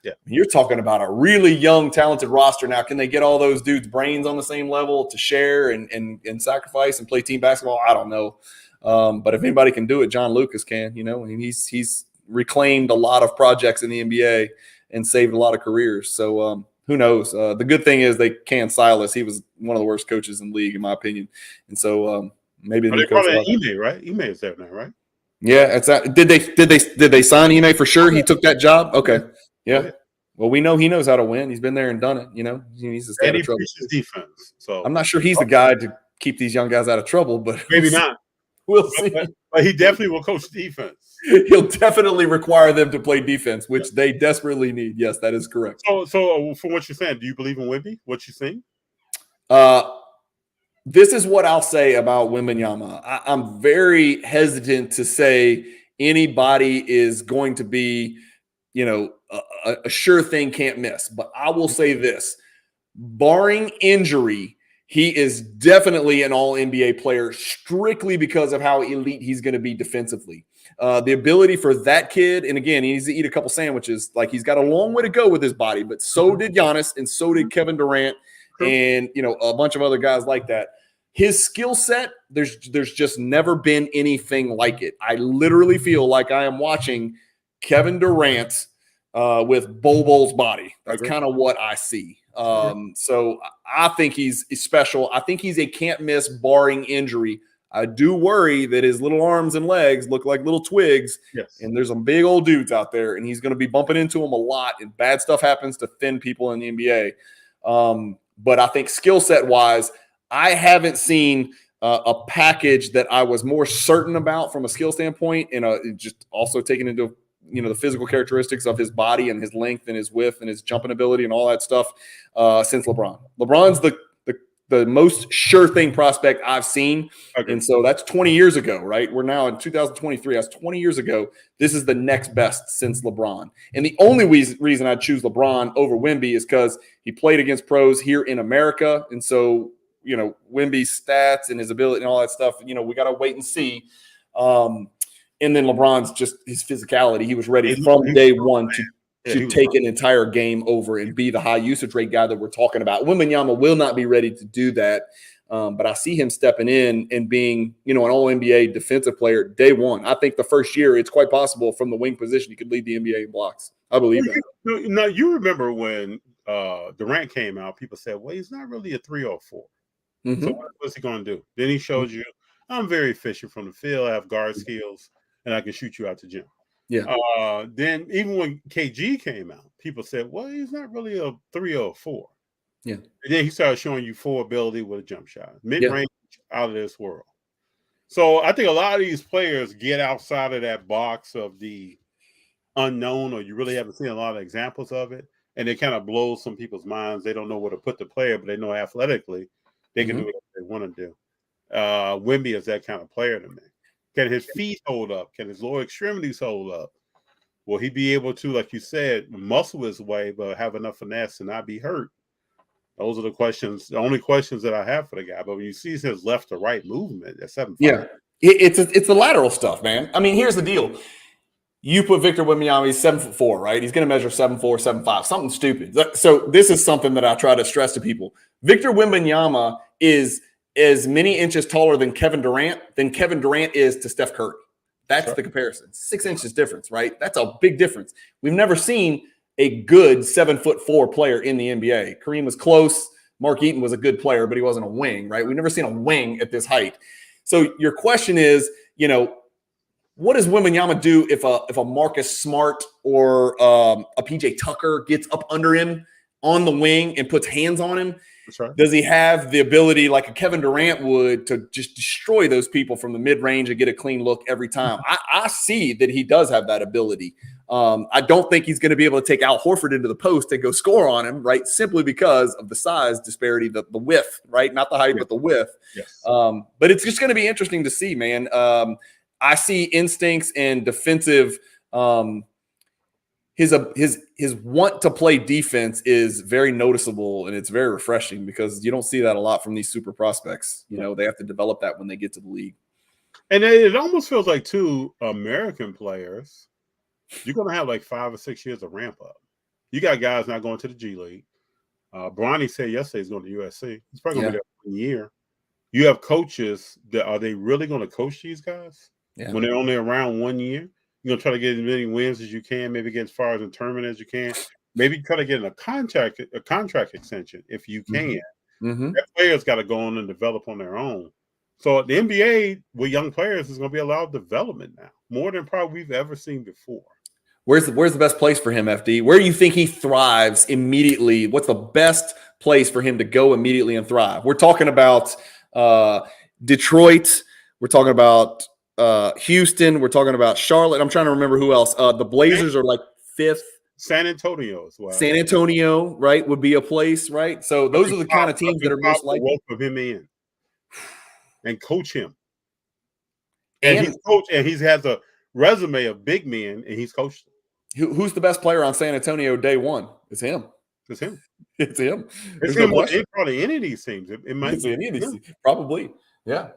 Yeah. You're talking about a really young, talented roster. Now, can they get all those dudes' brains on the same level to share and sacrifice and play team basketball? I don't know. But if anybody can do it, John Lucas can. And he's reclaimed a lot of projects in the NBA and saved a lot of careers. So who knows? The good thing is they can Silas. He was one of the worst coaches in the league, in my opinion. And so maybe they brought in Ime, right? Ime is there now, right? Yeah, it's that. Did they sign Ime for sure? He took that job. Okay, yeah. Well, we know he knows how to win. He's been there and done it. He needs to stay out of trouble. Preaches defense. So I'm not sure he's the guy to keep these young guys out of trouble, but maybe not. We'll see. But he definitely will coach defense. He'll definitely require them to play defense, which they desperately need. Yes, that is correct. So from what you're saying, do you believe in Wemby? What you think? This is what I'll say about Wembanyama. I'm very hesitant to say anybody is going to be, a sure thing, can't miss. But I will say this, barring injury, he is definitely an all-NBA player strictly because of how elite he's going to be defensively. The ability for that kid, and again, he needs to eat a couple sandwiches. Like, he's got a long way to go with his body, but so did Giannis and so did Kevin Durant and, a bunch of other guys like that. His skill set, there's just never been anything like it. I literally feel like I am watching Kevin Durant with Bobo's body. That's kind of what I see. So I think he's special. I think he's a can't miss barring injury. I do worry that his little arms and legs look like little twigs. Yes. And there's some big old dudes out there, and he's going to be bumping into them a lot, and bad stuff happens to thin people in the NBA. But I think skill set wise, I haven't seen a package that I was more certain about from a skill standpoint, and just also taking into the physical characteristics of his body and his length and his width and his jumping ability and all that stuff since LeBron. LeBron's the most sure thing prospect I've seen. Okay. And so that's 20 years ago, right? We're now in 2023. That's 20 years ago. This is the next best since LeBron. And the only reason I'd choose LeBron over Wemby is because he played against pros here in America. And so, Wemby's stats and his ability and all that stuff, we got to wait and see. And then LeBron's just his physicality. He was ready from day one to take an entire game over and be the high usage rate guy that we're talking about. Wembanyama will not be ready to do that. But I see him stepping in and being, an all-NBA defensive player day one. I think the first year, it's quite possible from the wing position he could lead the NBA in blocks. I believe that. Now, you remember when Durant came out, people said, well, he's not really a 3 or 4. Mm-hmm. So what's he going to do? Then he showed you, I'm very efficient from the field. I have guard skills, and I can shoot you out the gym. Yeah. Then even when KG came out, people said, well, he's not really a 3 or a 4. Yeah. And then he started showing you 4 ability with a jump shot. Mid-range out of this world. So I think a lot of these players get outside of that box of the unknown, or you really haven't seen a lot of examples of it, and it kind of blows some people's minds. They don't know where to put the player, but they know athletically they can do whatever they want to do. Wemby is that kind of player to me. Can his feet hold up? Can his lower extremities hold up? Will he be able to, like you said, muscle his way, but have enough finesse and not be hurt? Those are the questions, the only questions that I have for the guy. But when you see his left to right movement at 7'5", it's the lateral stuff, man. I mean, here's the deal. You put Victor Wembanyama, he's 7'4", right? He's going to measure 7'4", 7'5", something stupid. So this is something that I try to stress to people. Victor Wembanyama is as many inches taller than Kevin Durant is to Steph Curry. That's the comparison. 6 inches difference, right? That's a big difference. We've never seen a good 7'4" player in the NBA. Kareem was close. Mark Eaton was a good player, but he wasn't a wing, right? We've never seen a wing at this height. So your question is, what does Wembanyama do if a Marcus Smart or a PJ Tucker gets up under him on the wing and puts hands on him? That's right. Does he have the ability, like a Kevin Durant would, to just destroy those people from the mid-range and get a clean look every time? I see that he does have that ability. I don't think he's going to be able to take Al Horford into the post and go score on him, right? Simply because of the size disparity, the width, right? Not the height, but the width. Yes. But it's just going to be interesting to see, man. I see instincts and defensive His want to play defense is very noticeable, and it's very refreshing because you don't see that a lot from these super prospects. You know, they have to develop that when they get to the league. And it almost feels like two American players, you're going to have like 5 or 6 years of ramp up. You got guys not going to the G League. Bronny said yesterday he's going to USC. He's probably going to be there 1 year. You have coaches that are they really going to coach these guys when they're only around 1 year? You're going to try to get as many wins as you can, maybe get as far as in tournament as you can. Maybe try to get a contract extension if you can. That players got to go on and develop on their own. So the NBA with young players is going to be a lot of development now, more than probably we've ever seen before. Where's the best place for him, FD? Where do you think he thrives immediately? What's the best place for him to go immediately and thrive? We're talking about Detroit. We're talking about Houston. We're talking about Charlotte. I'm trying to remember who else. The Blazers are like 5th. San Antonio as well. San Antonio, right, would be a place, right? So those are the kind of teams that are most likely to welcome him in and coach him. And he's coached, and he has a resume of big men, and he's coached them. Who's the best player on San Antonio day one? It's him. It's him. It's him. It's him. Probably any of these teams. It might be any of these. Probably. Yeah.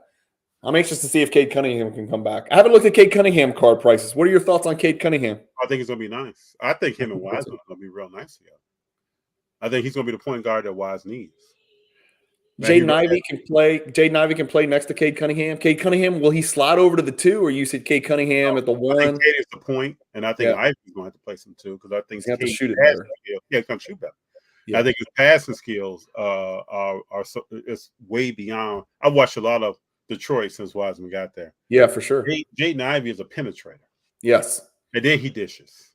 I'm anxious to see if Cade Cunningham can come back. I haven't looked at Cade Cunningham card prices. What are your thoughts on Cade Cunningham? I think it's going to be nice. I think him and Wise are going to be real nice together. I think he's going to be the point guard that Wise needs. Jaden Ivey can play. Jaden Ivey can play next to Cade Cunningham. Cade Cunningham, will he slide over to the 2, or you said Cade Cunningham at the 1? I think Cade is the point, and I think Ivey's going to have to play some 2 because I think he's going to have to shoot it better. Yeah, he's going to shoot better. Yeah. I think his passing skills are it's way beyond. I watched a lot of Detroit since Wiseman got there. Yeah, for sure. Jaden Ivey is a penetrator. Yes. And then he dishes.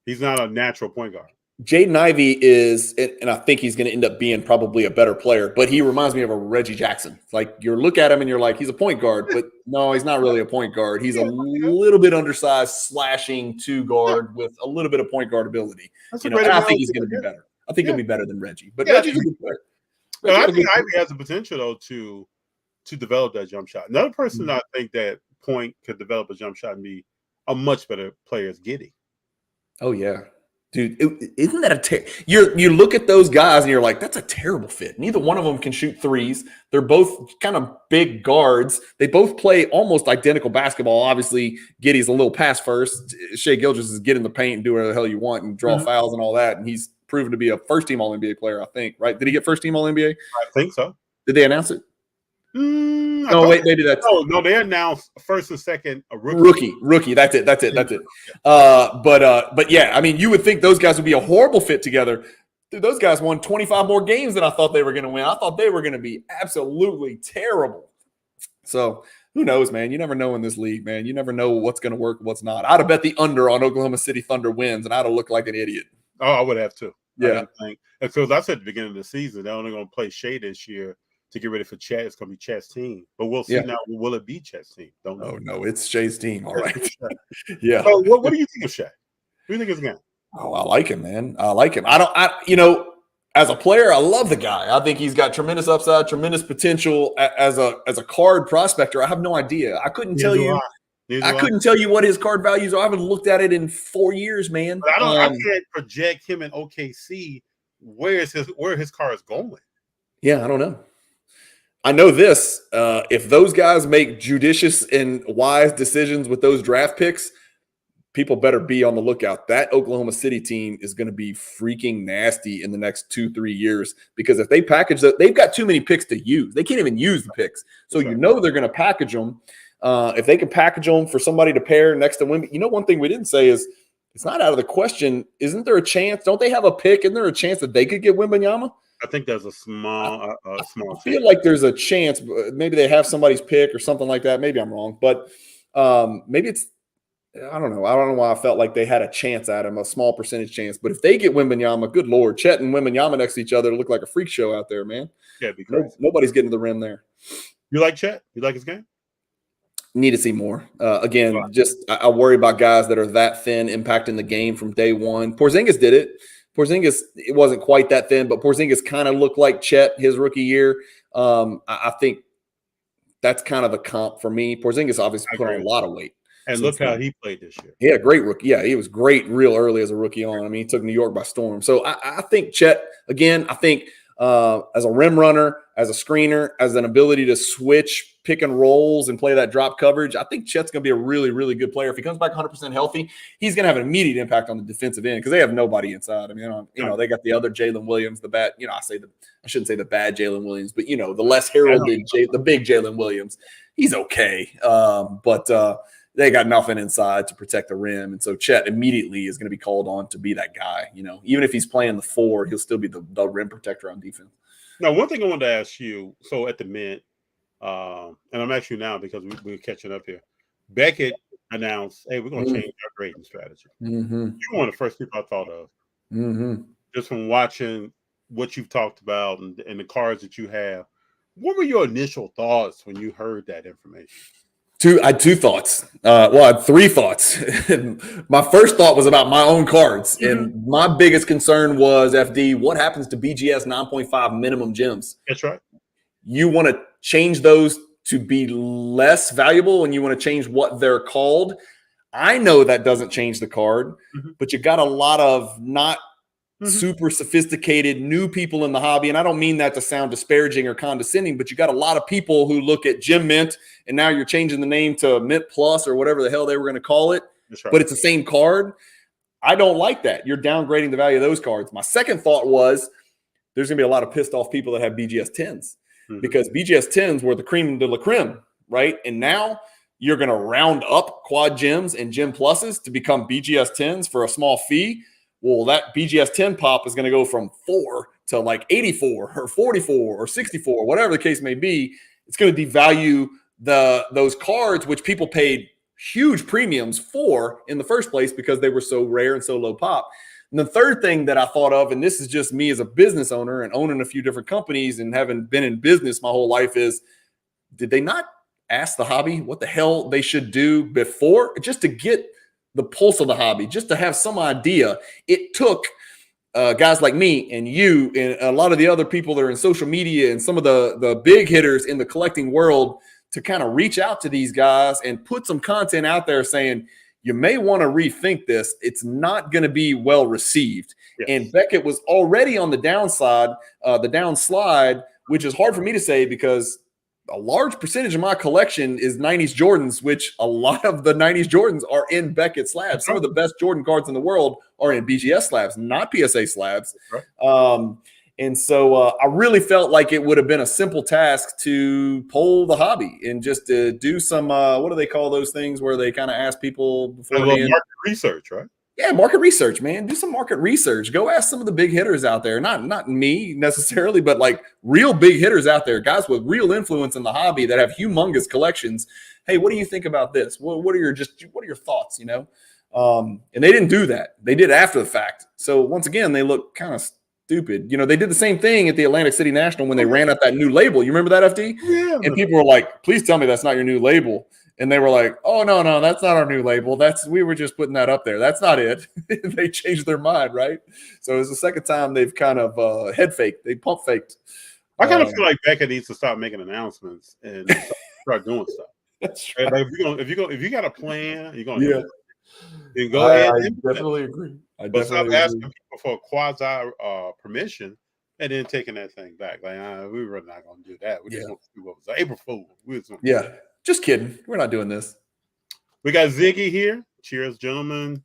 He's not a natural point guard. Jaden Ivey is, and I think he's going to end up being probably a better player, but he reminds me of a Reggie Jackson. Like, you look at him and you're like, he's a point guard, but no, he's not really a point guard. He's a little bit undersized, slashing 2 guard with a little bit of point guard ability. And I think he's going to be better. I think he'll be better than Reggie. But Reggie's a good player. I think Ivey has the potential, though, to develop that jump shot. Another person I think that point could develop a jump shot and be a much better player is Giddey. Oh, yeah. Dude, isn't that you look at those guys and you're like, that's a terrible fit. Neither one of them can shoot threes. They're both kind of big guards. They both play almost identical basketball. Obviously, Giddey's a little pass first. Shai Gilgeous is get in the paint and do whatever the hell you want and draw fouls and all that. And he's proven to be a first-team All-NBA player, I think, right? Did he get first-team All-NBA? I think so. Did they announce it? No, wait, maybe that's no. They announced first and second a rookie. That's it. But yeah, I mean, you would think those guys would be a horrible fit together. Dude, those guys won 25 more games than I thought they were going to win. I thought they were going to be absolutely terrible. So who knows, man? You never know in this league, man. You never know what's going to work, what's not. I'd have bet the under on Oklahoma City Thunder wins, and I'd have looked like an idiot. Oh, I would have too. Yeah, because I said at the beginning of the season they're only going to play Shea this year to get ready for Chet. It's going to be Chet's team. But we'll see now. Will it be Chet's team? Don't know. Oh, no, it's Shay's team. All right. Yeah. So what do you think of Shea? Who do you think is going? Oh, I like him, man. I like him. As a player, I love the guy. I think he's got tremendous upside, tremendous potential as a card prospector. I have no idea. I couldn't tell you. I couldn't tell you what his card values are. I haven't looked at it in 4 years, man. But I can't project him in OKC. Where his car is going? Yeah, I don't know. I know this. If those guys make judicious and wise decisions with those draft picks, people better be on the lookout. That Oklahoma City team is going to be freaking nasty in the next 2-3 years because if they package that, they've got too many picks to use. They can't even use the picks. So they're going to package them. If they can package them for somebody to pair next to Wemby. One thing we didn't say is it's not out of the question. Isn't there a chance? Don't they have a pick? Isn't there a chance that they could get Wembanyama? I think there's a small. I feel like there's a chance. Maybe they have somebody's pick or something like that. Maybe I'm wrong, but maybe it's. I don't know. I don't know why I felt like they had a chance at him, a small percentage chance. But if they get Wembanyama, good Lord, Chet and Wembanyama next to each other look like a freak show out there, man. Yeah, because nobody's getting to the rim there. You like Chet? You like his game? Need to see more. I worry about guys that are that thin impacting the game from day one. Porzingis did it. It wasn't quite that thin, but Porzingis kind of looked like Chet his rookie year. I think that's kind of the comp for me. Porzingis obviously put on a lot of weight. And since look how then. he played this year. Yeah, great rookie. Yeah, he was great real early as a rookie on. I mean, he took New York by storm. So I think Chet, again, I think as a rim runner, as a screener, as an ability to switch pick and rolls and play that drop coverage, I think Chet's going to be a really, really good player. If he comes back 100% healthy, he's going to have an immediate impact on the defensive end because they have nobody inside. I mean, they got the other Jalen Williams, the bad, I shouldn't say the bad Jalen Williams, but, the less heralded, the big Jalen Williams. He's okay. But they got nothing inside to protect the rim. And so Chet immediately is going to be called on to be that guy. Even if he's playing the 4, he'll still be the rim protector on defense. Now, one thing I wanted to ask you, so at the Mint, and I'm asking you now because we're catching up here. Beckett announced, hey, we're going to change our grading strategy. Mm-hmm. You're one of the first people I thought of. Mm-hmm. Just from watching what you've talked about and the cards that you have. What were your initial thoughts when you heard that information? I had 2 thoughts. I had 3 thoughts. My first thought was about my own cards. And my biggest concern was, FD, what happens to BGS 9.5 minimum gems? That's right. You want to change those to be less valuable and you want to change what they're called. I know that doesn't change the card, but you got a lot of not super sophisticated new people in the hobby. And I don't mean that to sound disparaging or condescending, but you got a lot of people who look at Gem Mint and now you're changing the name to Mint Plus or whatever the hell they were going to call it. That's right. But it's the same card. I don't like that. You're downgrading the value of those cards. My second thought was there's going to be a lot of pissed off people that have BGS 10s because BGS 10s were the cream de la creme, right? And now you're going to round up quad gems and gem pluses to become BGS 10s for a small fee. Well, that BGS 10 pop is going to go from 4 to like 84 or 44 or 64, whatever the case may be. It's going to devalue those cards, which people paid huge premiums for in the first place because they were so rare and so low pop. And the third thing that I thought of, and this is just me as a business owner and owning a few different companies and having been in business my whole life, is did they not ask the hobby what the hell they should do before, just to get the pulse of the hobby, just to have some idea? It took guys like me and you and a lot of the other people that are in social media and some of the big hitters in the collecting world to kind of reach out to these guys and put some content out there saying, you may want to rethink this. It's not going to be well received. Yes. And Beckett was already on the downside, the downslide, which is hard for me to say because a large percentage of my collection is 90s Jordans, which a lot of the 90s Jordans are in Beckett slabs. Some of the best Jordan cards in the world are in BGS slabs, not PSA slabs. Right. And so I really felt like it would have been a simple task to poll the hobby and just to do some, what do they call those things where they kind of ask people before market research, right? Yeah, market research, man. Do some market research. Go ask some of the big hitters out there. Not me necessarily, but like real big hitters out there, guys with real influence in the hobby that have humongous collections. Hey, what do you think about this? What are your thoughts? And they didn't do that. They did after the fact. So once again, they look kind of stupid. They did the same thing at the Atlantic City National when they ran out that new label. You remember that, FD? Yeah. And people were like, please tell me that's not your new label. And they were like, oh, no, that's not our new label. We were just putting that up there. That's not it. They changed their mind, right? So it's the second time they've kind of head faked. They pump faked. I kind of feel like Becca needs to stop making announcements and start doing stuff. That's right. Like if you got a plan, you're going to do it. Then go ahead. I definitely agree. But stop asking people for quasi permission and then taking that thing back. Like, we were not going to do that. We just want to do what was April Fool. Just kidding. We're not doing this. We got Ziggy here. Cheers, gentlemen.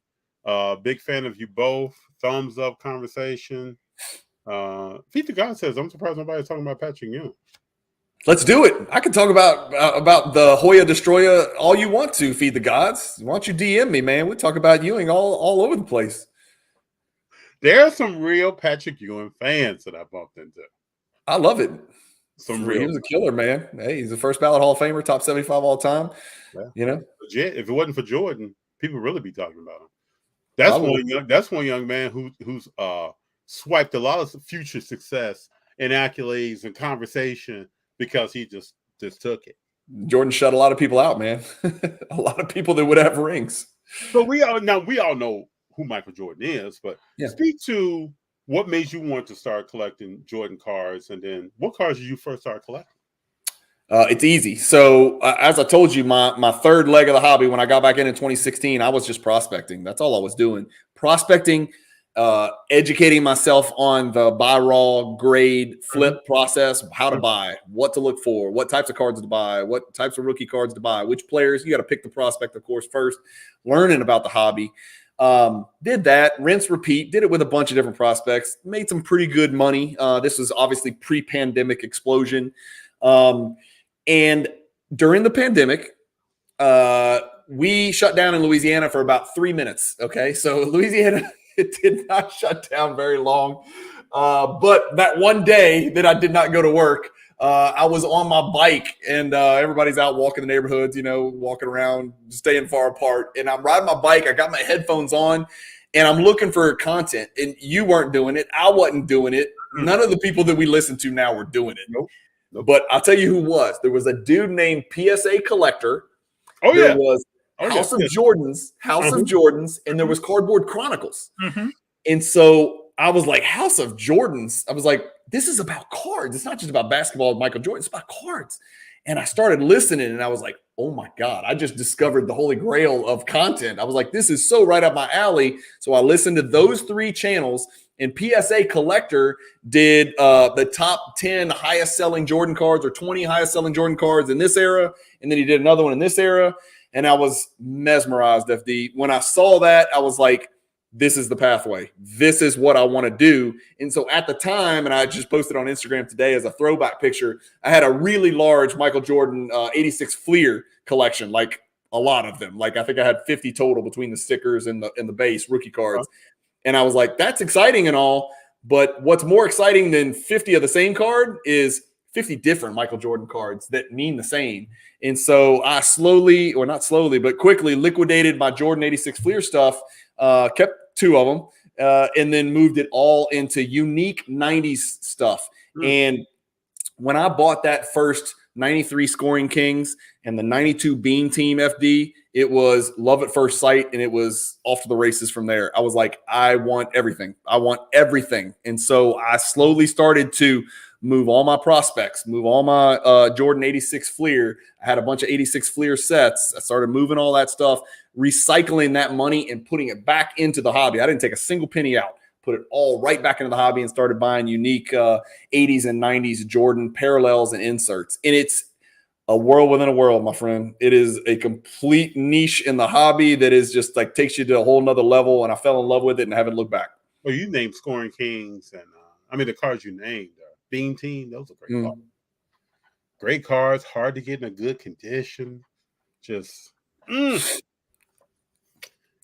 Big fan of you both. Thumbs up conversation. Feet to God says, I'm surprised nobody's talking about Patrick Ewing. Let's do it. I can talk about the Hoya Destroyer all you want to, Feed the Gods. Why don't you DM me, man? We talk about Ewing all over the place. There are some real Patrick Ewing fans that I bumped into. I love it. He was a killer, man. Hey, he's a first ballot Hall of Famer, top 75 all time. Yeah. Legit. If it wasn't for Jordan, people would really be talking about him. That's one young man who's swiped a lot of future success and accolades and conversation because he just took it. Jordan shut a lot of people out, man. A lot of people that would have rings. So we all know who Michael Jordan is, but speak to what made you want to start collecting Jordan cards, and then what cards did you first start collecting? It's easy. So as I told you, my third leg of the hobby, when I got back in 2016, I was just prospecting. That's all I was doing. Prospecting, educating myself on the buy raw, grade, flip process, how to buy, what to look for, what types of cards to buy, what types of rookie cards to buy, which players. You got to pick the prospect, of course, first, learning about the hobby. Did that, rinse, repeat, did it with a bunch of different prospects, made some pretty good money. This was obviously pre-pandemic explosion. And during the pandemic, we shut down in Louisiana for about 3 minutes. Okay. So Louisiana, it did not shut down very long. But that one day that I did not go to work, I was on my bike and everybody's out walking the neighborhoods, walking around, staying far apart. And I'm riding my bike. I got my headphones on and I'm looking for content. And you weren't doing it. I wasn't doing it. None of the people that we listen to now were doing it. Nope. But I'll tell you who was. There was a dude named PSA Collector. Oh, there yeah. was House of Jordans, and there was Cardboard Chronicles. And so I was like, House of Jordans. I was like, this is about cards. It's not just about basketball with Michael Jordan. It's about cards. And I started listening, and I was like, oh, my God. I just discovered the holy grail of content. I was like, this is so right up my alley. So I listened to those 3 channels. And PSA Collector did the top 10 highest selling Jordan cards or 20 highest selling Jordan cards in this era. And then he did another one in this era. And I was mesmerized, FD. When I saw that, I was like, this is the pathway. This is what I want to do. And so at the time, and I just posted on Instagram today as a throwback picture, I had a really large Michael Jordan 86 Fleer collection, like a lot of them. Like I think I had 50 total between the stickers and the base rookie cards. And I was like, that's exciting and all, but what's more exciting than 50 of the same card is 50 different Michael Jordan cards that mean the same. And so I slowly, or not slowly, but quickly liquidated my Jordan 86 Fleer stuff, kept 2 of them, and then moved it all into unique 90s stuff. And when I bought that first 93 Scoring Kings and the 92 Beam Team FD, it was love at first sight, and it was off to the races from there. I was like, I want everything. I want everything. And so I slowly started to move all my prospects, move all my Jordan 86 Fleer. I had a bunch of 86 Fleer sets. I started moving all that stuff, recycling that money and putting it back into the hobby. I didn't take a single penny out. Put it all right back into the hobby and started buying unique 80s and 90s Jordan parallels and inserts. And it's a world within a world, my friend. It is a complete niche in the hobby that is just like takes you to a whole nother level. And I fell in love with it and haven't looked back. Well, you named Scoring Kings and the cards you named, Beam Team. Those are great cards. Great cards, hard to get in a good condition. Just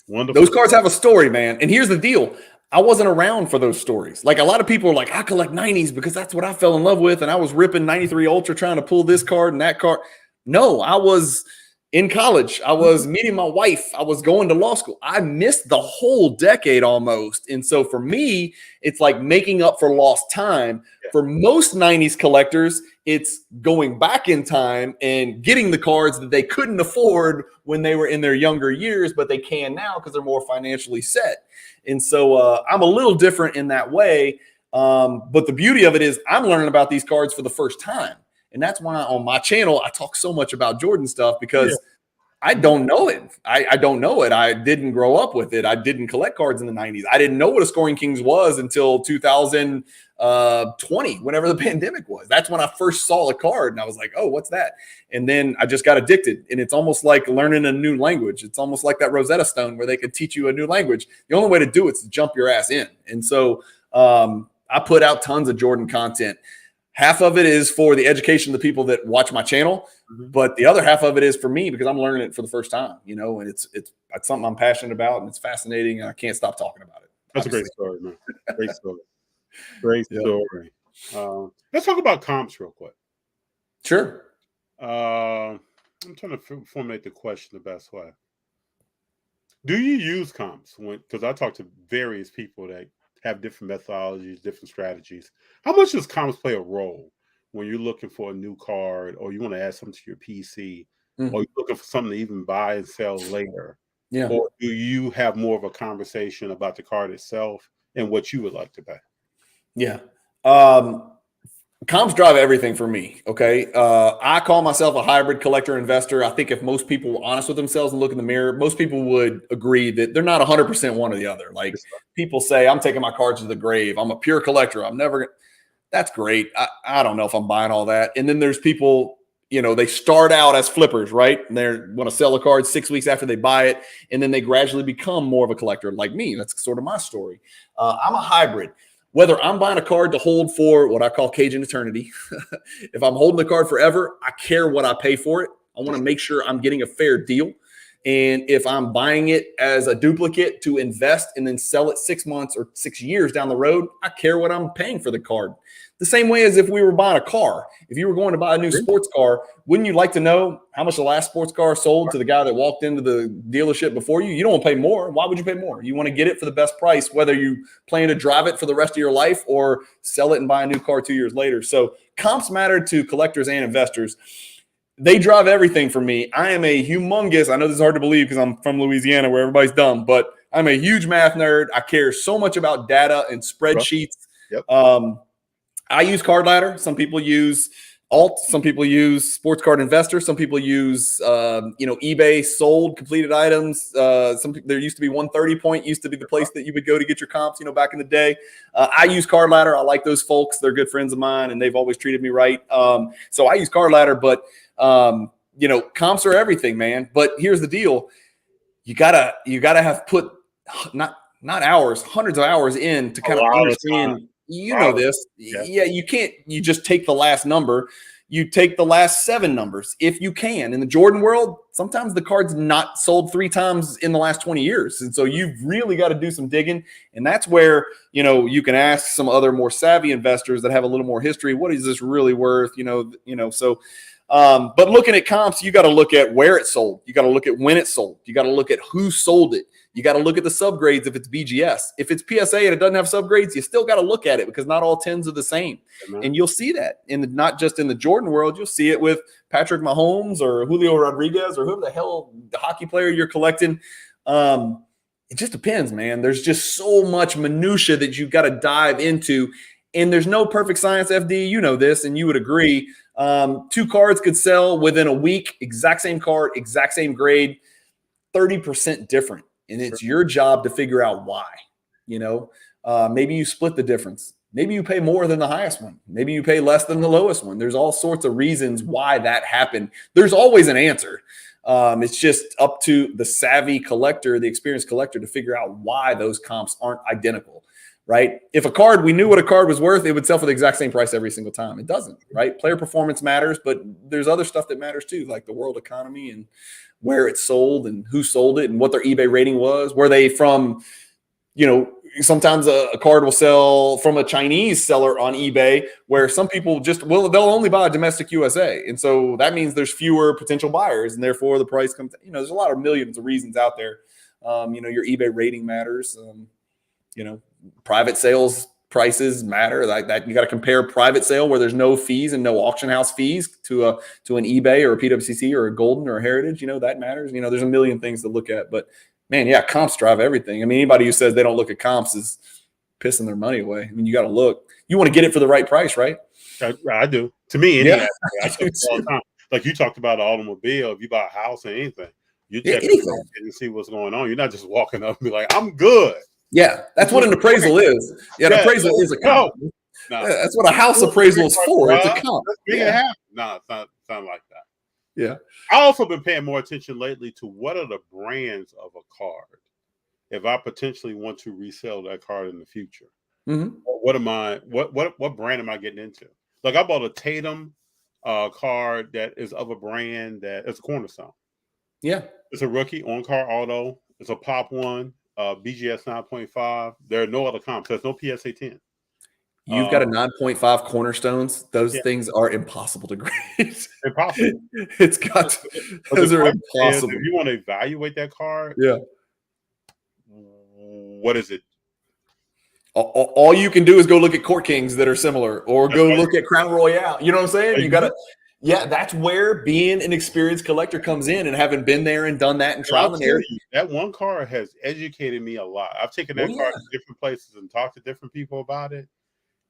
wonderful. Those cards have a story, man. And here's the deal. I wasn't around for those stories. Like a lot of people are like, I collect 90s because that's what I fell in love with. And I was ripping 93 Ultra trying to pull this card and that card. No, I was in college. I was meeting my wife. I was going to law school. I missed the whole decade almost. And so for me, it's like making up for lost time. For most 90s collectors, it's going back in time and getting the cards that they couldn't afford when they were in their younger years, but they can now because they're more financially set. And so I'm a little different in that way. But the beauty of it is I'm learning about these cards for the first time. And that's why on my channel, I talk so much about Jordan stuff because I don't know it. I don't know it. I didn't grow up with it. I didn't collect cards in the 90s. I didn't know what a Scoring Kings was until 2020, whenever the pandemic was. That's when I first saw a card and I was like, oh, what's that? And then I just got addicted. And it's almost like learning a new language. It's almost like that Rosetta Stone where they could teach you a new language. The only way to do it is to jump your ass in. And so I put out tons of Jordan content. Half of it is for the education of the people that watch my channel, but the other half of it is for me because I'm learning it for the first time, and it's something I'm passionate about and it's fascinating and I can't stop talking about it. That's a great story, man. Great story. Great story. Let's talk about comps real quick. Sure. I'm trying to formulate the question the best way. Do you use comps? Because I talk to various people that have different methodologies, different strategies. How much does comps play a role when you're looking for a new card or you want to add something to your PC or you're looking for something to even buy and sell later? Yeah. Or do you have more of a conversation about the card itself and what you would like to pay? Yeah. Comps drive everything for me. Okay. I call myself a hybrid collector investor. I think if most people were honest with themselves and look in the mirror, most people would agree that they're not 100% one or the other. Like people say, I'm taking my cards to the grave. I'm a pure collector. I'm never – that's great. I don't know if I'm buying all that. And then there's people, they start out as flippers, right? And they want to sell a card 6 weeks after they buy it. And then they gradually become more of a collector like me. That's sort of my story. I'm a hybrid. Whether I'm buying a card to hold for what I call Cajun eternity, if I'm holding the card forever, I care what I pay for it. I want to make sure I'm getting a fair deal. And if I'm buying it as a duplicate to invest and then sell it 6 months or 6 years down the road, I care what I'm paying for the card. The same way as if we were buying a car. If you were going to buy a new sports car, wouldn't you like to know how much the last sports car sold to the guy that walked into the dealership before you? You don't want to pay more. Why would you pay more? You want to get it for the best price, whether you plan to drive it for the rest of your life or sell it and buy a new car 2 years later. So comps matter to collectors and investors. They drive everything for me. I am a humongous, I know this is hard to believe because I'm from Louisiana where everybody's dumb, but I'm a huge math nerd. I care so much about data and spreadsheets. Yep. I use Card Ladder. Some people use Alt. Some people use Sports Card Investor. Some people use, eBay sold completed items. There used to be 130 Point used to be the place that you would go to get your comps, back in the day. I use Card Ladder. I like those folks. They're good friends of mine, and they've always treated me right. So I use Card Ladder, but comps are everything, man. But here's the deal: you gotta have put not hours, hundreds of hours in to kind of understand. You know this. Yeah, you can't. You just take the last number. You take the last 7 numbers if you can. In the Jordan world, sometimes the card's not sold 3 times in the last 20 years, and so you've really got to do some digging. And that's where you can ask some other more savvy investors that have a little more history. What is this really worth? So. But looking at comps, you got to look at where it sold. You got to look at when it sold. You got to look at who sold it. You got to look at the subgrades if it's BGS. If it's PSA and it doesn't have subgrades, you still got to look at it because not all 10s are the same. Mm-hmm. And you'll see that not just in the Jordan world. You'll see it with Patrick Mahomes or Julio Rodriguez or whoever the hell the hockey player you're collecting. It just depends, man. There's just so much minutia that you got to dive into. And there's no perfect science, FD. You know this, and you would agree. 2 cards could sell within a week, exact same card, exact same grade, 30% different. And it's your job to figure out why. Maybe you split the difference. Maybe you pay more than the highest one. Maybe you pay less than the lowest one. There's all sorts of reasons why that happened. There's always an answer. It's just up to the savvy collector, the experienced collector, to figure out why those comps aren't identical. Right? If we knew what a card was worth, it would sell for the exact same price every single time. It doesn't, right? Player performance matters, but there's other stuff that matters too, like the world economy and where it sold and who sold it and what their eBay rating was. Were they from, sometimes a card will sell from a Chinese seller on eBay where some people they'll only buy domestic USA. And so that means there's fewer potential buyers and therefore the price comes, there's a lot of millions of reasons out there. Your eBay rating matters. Private sales prices matter like that. You got to compare private sale where there's no fees and no auction house fees to an eBay or a PWCC or a Golden or a Heritage. That matters. There's a million things to look at. But man, yeah, comps drive everything. I mean, anybody who says they don't look at comps is pissing their money away. I mean, you got to look. You want to get it for the right price, right? I do. To me, anyway, yeah. I do all the time. Like you talked about an automobile. If you buy a house or anything, you check anything and see what's going on. You're not just walking up and be like, "I'm good." Yeah, that's what an appraisal is. Yeah, an appraisal is a comp. No. Yeah, that's what a house appraisal is for. It's a comp. No, it's not like that. Yeah. I also been paying more attention lately to what are the brands of a card. If I potentially want to resell that card in the future, what brand am I getting into? Like I bought a Tatum card that is of a brand that is Cornerstone. Yeah, it's a rookie on card auto. It's a pop one. BGS 9.5. There are no other comps. There's no PSA 10. You've got a 9.5 Cornerstones. Those things are impossible to grade. Impossible. It's got those are impossible. If you want to evaluate that card, what is it? All you can do is go look at Court Kings that are similar, or go look at Crown Royale. You know what I'm saying? You got to. Yeah, that's where being an experienced collector comes in, and having been there and done that and trial and error. That one card has educated me a lot. I've taken that card to different places and talked to different people about it.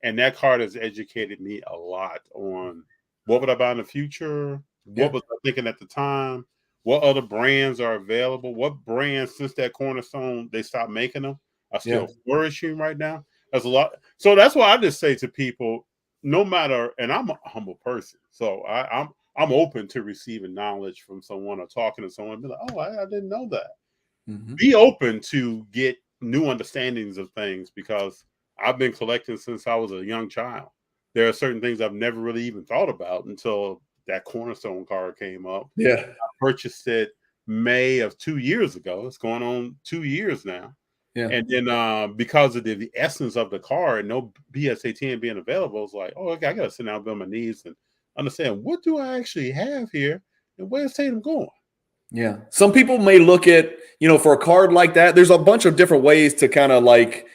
And that card has educated me a lot on what would I buy in the future, what was I thinking at the time, what other brands are available, what brands since that Cornerstone they stopped making them are still flourishing right now. There's a lot. So that's why I just say to people, no matter, and I'm a humble person, so I'm open to receiving knowledge from someone or talking to someone and be like, oh, I didn't know that. Be open to get new understandings of things, because I've been collecting since I was a young child. There are certain things I've never really even thought about until that Cornerstone card came up. Yeah. I purchased it May of 2 years ago. It's going on 2 years now. Yeah. And then because of the essence of the card, no BSA 10 being available, it's like, oh, okay, I got to sit down on my knees and understand, what do I actually have here and where's Tatum going? Yeah. Some people may look at, for a card like that, there's a bunch of different ways to kind of like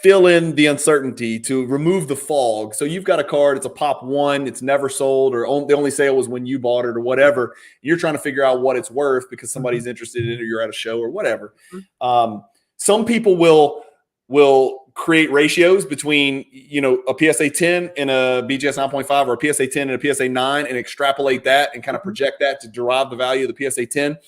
fill in the uncertainty, to remove the fog. So you've got a card, it's a pop one, it's never sold, or the only sale was when you bought it or whatever. You're trying to figure out what it's worth because somebody's interested in it or you're at a show or whatever. Some people will create ratios between, a PSA 10 and a BGS 9.5 or a PSA 10 and a PSA 9 and extrapolate that and kind of project that to derive the value of the PSA 10.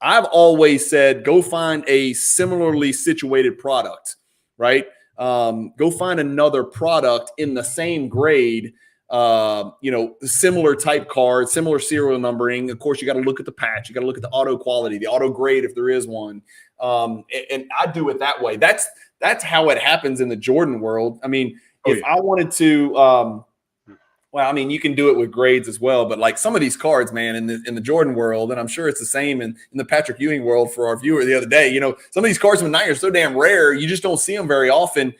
I've always said, go find a similarly situated product, right? Go find another product in the same grade, similar type card, similar serial numbering. Of course, you got to look at the patch. You got to look at the auto quality, the auto grade, if there is one. And I do it that way. That's how it happens in the Jordan world. I mean, I wanted to, you can do it with grades as well, but like some of these cards, man, in the Jordan world, and I'm sure it's the same in the Patrick Ewing world for our viewer the other day, some of these cards from 9 are so damn rare, you just don't see them very often.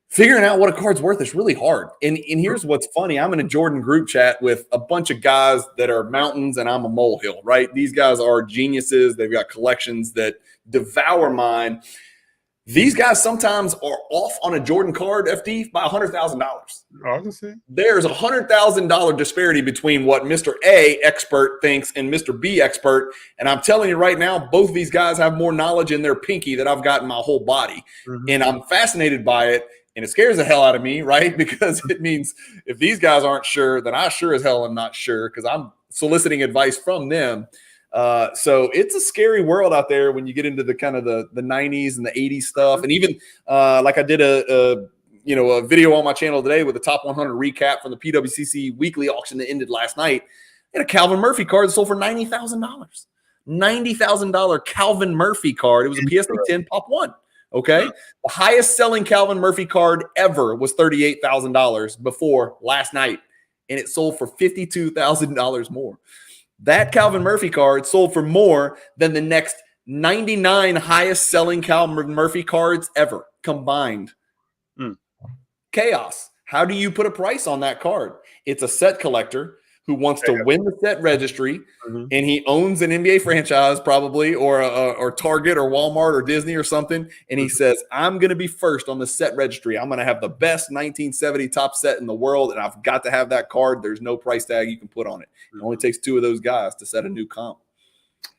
Figuring out what a card's worth is really hard. And here's what's funny. I'm in a Jordan group chat with a bunch of guys that are mountains and I'm a molehill, right? These guys are geniuses. They've got collections that devour mine. These guys sometimes are off on a Jordan card, FD, by $100,000. There's $100,000 disparity between what Mr. A expert thinks and Mr. B expert. And I'm telling you right now, both of these guys have more knowledge in their pinky than I've got in my whole body. And I'm fascinated by it. And it scares the hell out of me, right? Because it means if these guys aren't sure, then I sure as hell am not sure, because I'm soliciting advice from them. So it's a scary world out there when you get into the kind of the 90s and the 80s stuff. And even like I did a video on my channel today with the top 100 recap from the PWCC weekly auction that ended last night. And a Calvin Murphy card that sold for $90,000. $90,000 Calvin Murphy card. It was a PSA 10 Pop 1. Okay. The highest selling Calvin Murphy card ever was $38,000 before last night. And it sold for $52,000 more. That Calvin Murphy card sold for more than the next 99 highest selling Calvin Murphy cards ever combined. Chaos. How do you put a price on that card? It's a set collector who wants to win the set registry, and he owns an NBA franchise probably, or Target or Walmart or Disney or something, and he says, I'm going to be first on the set registry. I'm going to have the best 1970 top set in the world, and I've got to have that card. There's no price tag you can put on it. It only takes two of those guys to set a new comp.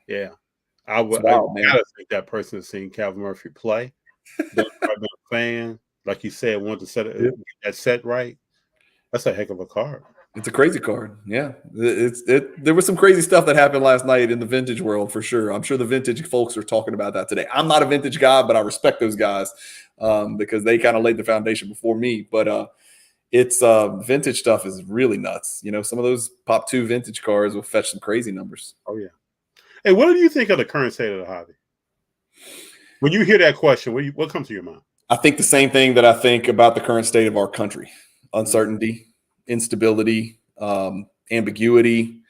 Yeah. I gotta think that person has seen Calvin Murphy play. They've been a fan. Like you said, wanted to set that set right. That's a heck of a card. It's a crazy card. Yeah. There was some crazy stuff that happened last night in the vintage world for sure. I'm sure the vintage folks are talking about that today. I'm not a vintage guy, but I respect those guys because they kind of laid the foundation before me. But it's vintage stuff is really nuts. Some of those Pop 2 vintage cards will fetch some crazy numbers. Oh, yeah. Hey, what do you think of the current state of the hobby? When you hear that question, what comes to your mind? I think the same thing that I think about the current state of our country. Uncertainty, instability, ambiguity,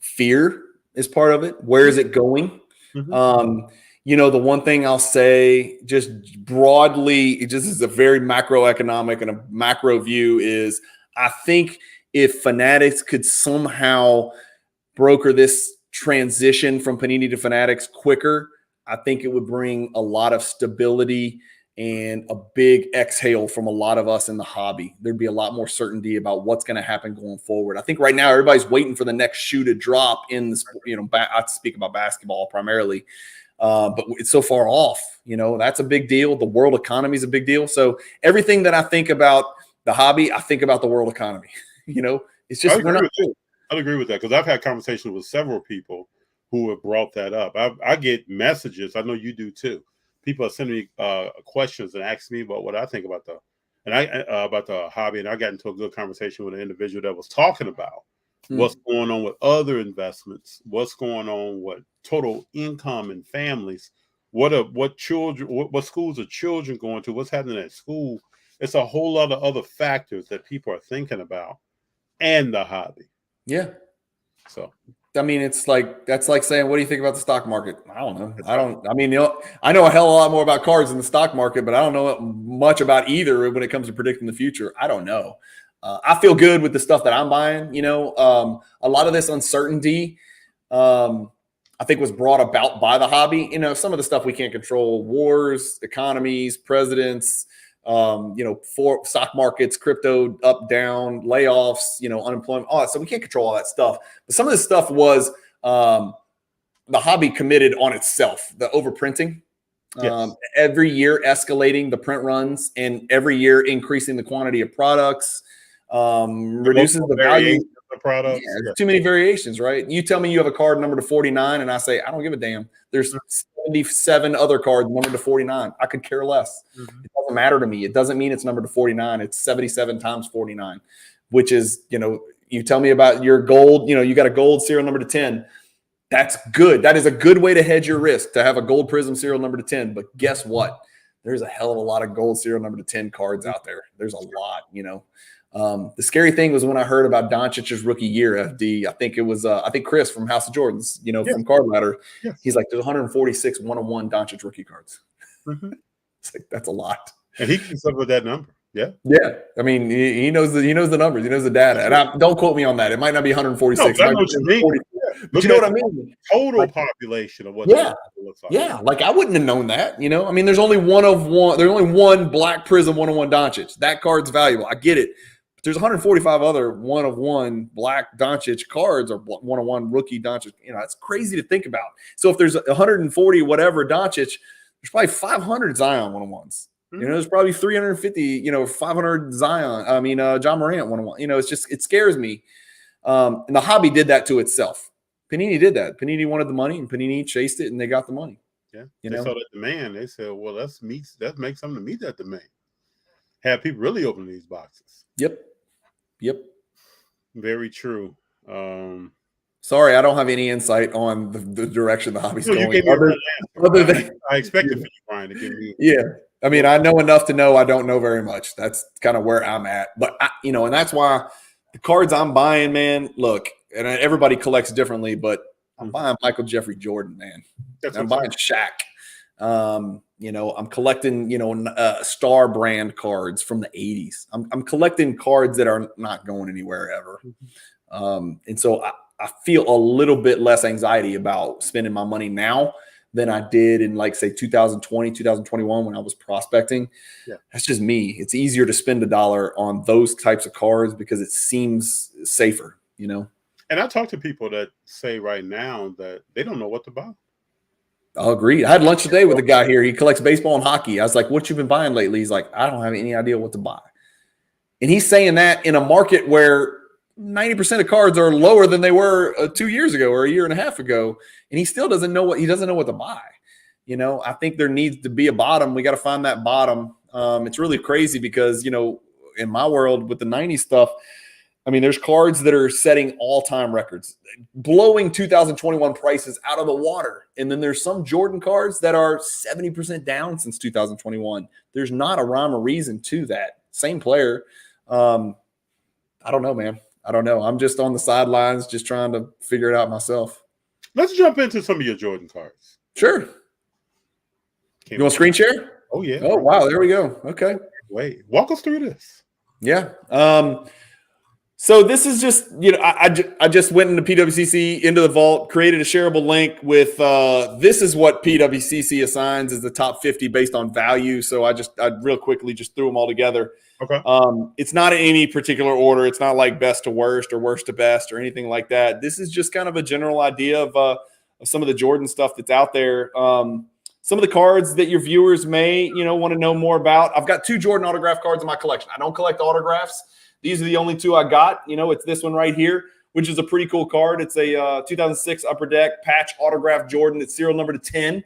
fear is part of it. Where is it going? The one thing I'll say just broadly, it just is a very macroeconomic and a macro view is I think if Fanatics could somehow broker this transition from Panini to Fanatics quicker, I think it would bring a lot of stability and a big exhale from a lot of us in the hobby. There'd be a lot more certainty about what's going to happen going forward. I think right now everybody's waiting for the next shoe to drop in this, I speak about basketball primarily. but it's so far off. That's a big deal. The world economy is a big deal. So everything that I think about the hobby, I think about the world economy. It's just I'd agree with that because I've had conversations with several people who have brought that up. I get messages. I know you do too. People are sending me questions and asking me about what I think about the hobby, and I got into a good conversation with an individual that was talking about what's going on with other investments, what's going on with total income and families, what schools are children going to, what's happening at school. It's a whole lot of other factors that people are thinking about, and the hobby. Yeah. So. I mean, that's like saying, what do you think about the stock market? I don't know. I know a hell of a lot more about cards in the stock market, but I don't know much about either when it comes to predicting the future. I don't know. I feel good with the stuff that I'm buying. A lot of this uncertainty, I think, was brought about by the hobby. Some of the stuff we can't control: wars, economies, presidents, for stock markets, crypto, up, down, layoffs, unemployment, all that. So we can't control all that stuff. But some of this stuff was the hobby committed on itself, the overprinting. Yes. Every year escalating the print runs, and every year increasing the quantity of products, reduces the value of the products. Yeah, there's too many variations, right? You tell me you have a card numbered to 49, and I say, I don't give a damn. There's 77 other cards numbered to 49. I could care less. It doesn't matter to me. It doesn't mean it's numbered to 49. It's 77 times 49, which is, you tell me about your gold, you got a gold serial number to 10. That's good. That is a good way to hedge your risk, to have a gold prism serial number to 10. But guess what? There's a hell of a lot of gold serial number to 10 cards out there. There's a lot, The scary thing was when I heard about Doncic's rookie year, FD. I think it was Chris from House of Jordans, from Card Ladder. Yes. He's like, there's 146 one-on-one Doncic rookie cards. It's like, that's a lot. And he keeps up with that number. Yeah. Yeah. I mean, he knows the numbers. He knows the data. And don't quote me on that. It might not be 146. No, I know what you mean. But you know what I mean? Total population of what looks like. Yeah. Like, I wouldn't have known that. I mean, there's only one of one. There's only one Black Prism one-on-one Doncic. That card's valuable. I get it. But there's 145 other one-of-one Black Doncic cards, or one-on-one rookie Doncic. It's crazy to think about. So if there's 140 whatever Doncic, there's probably 500 Zion one-on-ones. There's probably 350, 500 John Morant one-on-one. It scares me. And the hobby did that to itself. Panini did that. Panini wanted the money, and Panini chased it, and they got the money. Yeah. They saw that demand. They said, well, let's make something to meet that demand. Have people really open these boxes. Yep. Very true. Sorry, I don't have any insight on the direction the hobby's going. You gave me I expected for you, Brian, to give me. Yeah. I mean, I know enough to know I don't know very much. That's kind of where I'm at. But, and that's why the cards I'm buying, man, look, and everybody collects differently, but I'm buying Michael Jeffrey Jordan, man. I'm buying Shaq. I'm collecting, star brand cards from the 80s. I'm collecting cards that are not going anywhere ever. And so I feel a little bit less anxiety about spending my money now than I did in, like, say, 2020, 2021 when I was prospecting. Yeah. That's just me. It's easier to spend $1 on those types of cards because it seems safer, And I talk to people that say right now that they don't know what to buy. I'll agree. I had lunch today with a guy here. He collects baseball and hockey. I was like, what you been buying lately? He's like, I don't have any idea what to buy. And he's saying that in a market where 90% of cards are lower than they were 2 years ago or a year and a half ago. And he still doesn't know what to buy. I think there needs to be a bottom. We got to find that bottom. It's really crazy because, in my world with the 90s stuff, I mean, there's cards that are setting all-time records, blowing 2021 prices out of the water. And then there's some Jordan cards that are 70% down since 2021. There's not a rhyme or reason to that. Same player. I don't know, man. I don't know. I'm just on the sidelines, just trying to figure it out myself. Let's jump into some of your Jordan cards. Sure. You want screen share? Oh, yeah. Oh, wow. There we go. Okay. Wait, walk us through this. Yeah. So this is just, I just went into PWCC, into the vault, created a shareable link with, this is what PWCC assigns as the top 50 based on value. So I real quickly just threw them all together. Okay. It's not in any particular order. It's not like best to worst or worst to best or anything like that. This is just kind of a general idea of some of the Jordan stuff that's out there. Some of the cards that your viewers may, want to know more about. I've got 2 Jordan autograph cards in my collection. I don't collect autographs. These are the only 2 I got. It's this one right here, which is a pretty cool card. It's a 2006 Upper Deck patch autograph Jordan. It's serial number to 10.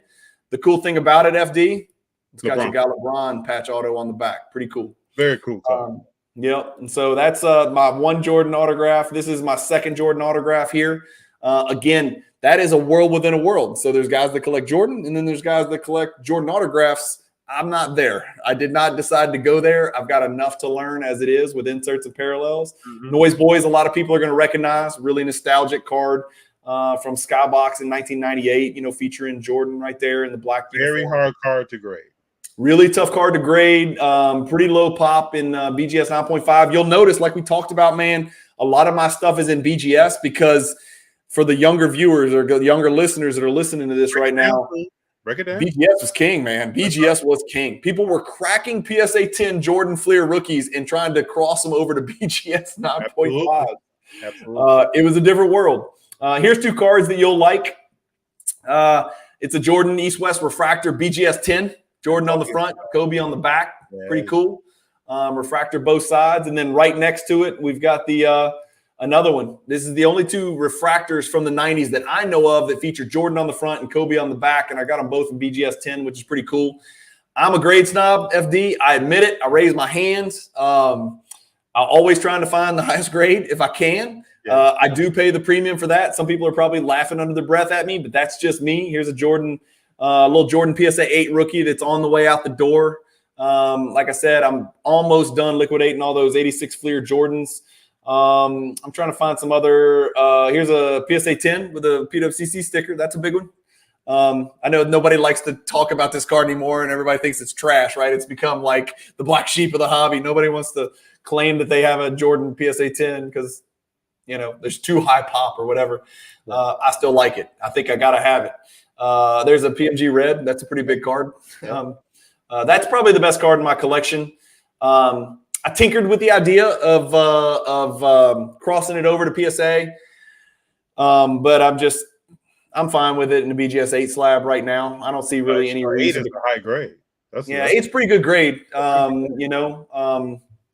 The cool thing about it, FD, it's got your guy LeBron patch auto on the back. Pretty cool. Very cool card. Yep. And so that's my 1 Jordan autograph. This is my 2nd Jordan autograph here. Again, that is a world within a world. So there's guys that collect Jordan, and then there's guys that collect Jordan autographs. I'm not there. I did not decide to go there. I've got enough to learn as it is with inserts and parallels. Noise Boys, a lot of people are going to recognize. Really nostalgic card from Skybox in 1998, featuring Jordan right there in the black uniform. Very hard card to grade. Really tough card to grade. Pretty low pop in BGS 9.5. You'll notice, like we talked about, man, a lot of my stuff is in BGS because for the younger viewers or the younger listeners that are listening to this right now, break it down. BGS was king, man. BGS was king. People were cracking PSA 10 Jordan Fleer rookies and trying to cross them over to BGS 9.5. Absolutely. It was a different world. Here's 2 cards that you'll like. It's a Jordan East-West Refractor BGS 10. Jordan on the front, Kobe on the back. Pretty cool. Refractor both sides. And then right next to it, we've got the another one. This is the only 2 refractors from the 90s that I know of that feature Jordan on the front and Kobe on the back, and I got them both in BGS 10, which is pretty cool. I'm a grade snob, FD. I admit it. I raise my hands. I'm always trying to find the highest grade if I can. I do pay the premium for that. Some people are probably laughing under their breath at me, but that's just me. Here's a Jordan, little Jordan PSA 8 rookie that's on the way out the door. Like I said, I'm almost done liquidating all those 86 Fleer Jordans. I'm trying to find some other. Here's a PSA 10 with a PWCC sticker. That's a big one. I know nobody likes to talk about this card anymore, and everybody thinks it's trash, right? It's become like the black sheep of the hobby. Nobody wants to claim that they have a Jordan PSA 10 because, there's too high pop or whatever. I still like it. I think I got to have it. There's a PMG Red. That's a pretty big card. That's probably the best card in my collection. I tinkered with the idea of crossing it over to PSA, but I'm fine with it in the BGS 8 slab right now. I don't see really any reason. 8 is a high grade. It's pretty good grade. I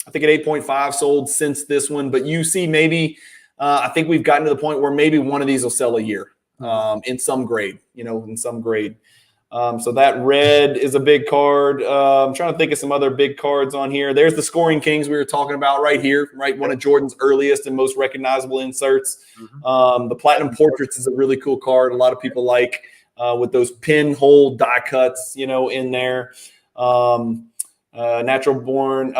think at 8.5 sold since this one, but you see maybe I think we've gotten to the point where maybe one of these will sell a year in some grade, so that red is a big card. I'm trying to think of some other big cards on here. There's the Scoring Kings we were talking about right here, right? One of Jordan's earliest and most recognizable inserts. The Platinum Portraits is a really cool card. A lot of people like with those pinhole die cuts, in there. Natural Born,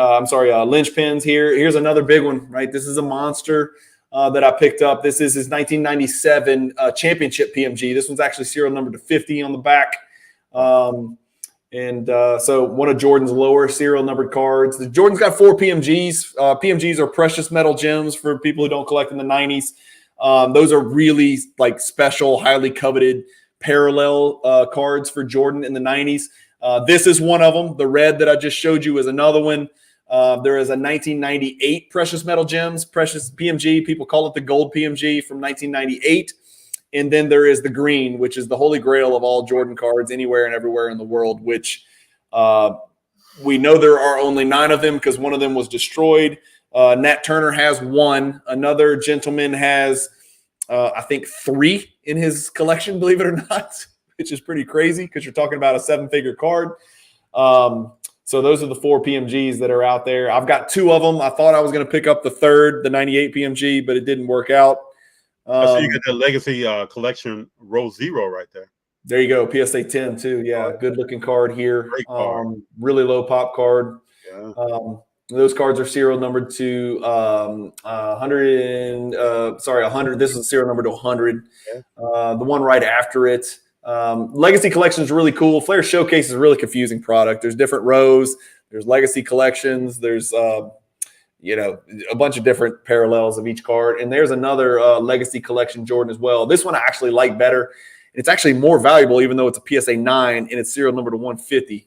Lynch pins here. Here's another big one, right? This is a monster that I picked up. This is his 1997 championship PMG. This one's actually serial number to 50 on the back. So one of Jordan's lower serial numbered cards. Jordan's got 4 PMGs. PMGs are precious metal gems for people who don't collect in the 90s. Those are really like special, highly coveted parallel cards for Jordan in the 90s. This is one of them. The red that I just showed you is another one. There is a 1998 precious metal gems, precious PMG. People call it the gold PMG from 1998. And then there is the green, which is the holy grail of all Jordan cards anywhere and everywhere in the world, which we know there are only 9 of them because one of them was destroyed. Nat Turner has 1. Another gentleman has, I think, 3 in his collection, believe it or not, which is pretty crazy because you're talking about a 7-figure card. So those are the 4 PMGs that are out there. I've got 2 of them. I thought I was going to pick up the 3rd, the 98 PMG, but it didn't work out. So you got the Legacy Collection Row 0 right there. There you go. PSA 10 too. Yeah, good looking card here. Great card. Really low pop card. Yeah. Those cards are serial numbered to 100. This is serial number to 100. Yeah. The one right after it. Legacy Collection is really cool. Flair Showcase is a really confusing product. There's different rows. There's Legacy Collections. There's a bunch of different parallels of each card. And there's another Legacy Collection Jordan as well. This one I actually like better. It's actually more valuable, even though it's a PSA 9 and it's serial number to 150.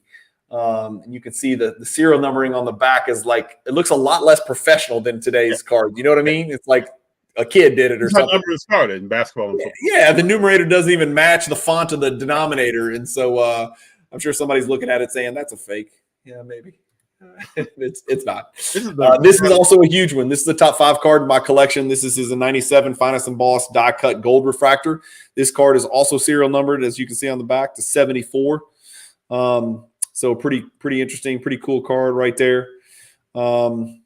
And you can see the serial numbering on the back is like, it looks a lot less professional than today's card. You know what I mean? It's like a kid did it or That's how something. numbers started in basketball and football. Yeah, the numerator doesn't even match the font of the denominator, and so I'm sure somebody's looking at it saying that's a fake. Yeah, maybe. It's not. This is also a huge one. This is the top 5 card in my collection. This is a 97 finest embossed die cut gold refractor. This card is also serial numbered, as you can see on the back, to 74. So pretty interesting, pretty cool card right there. Trying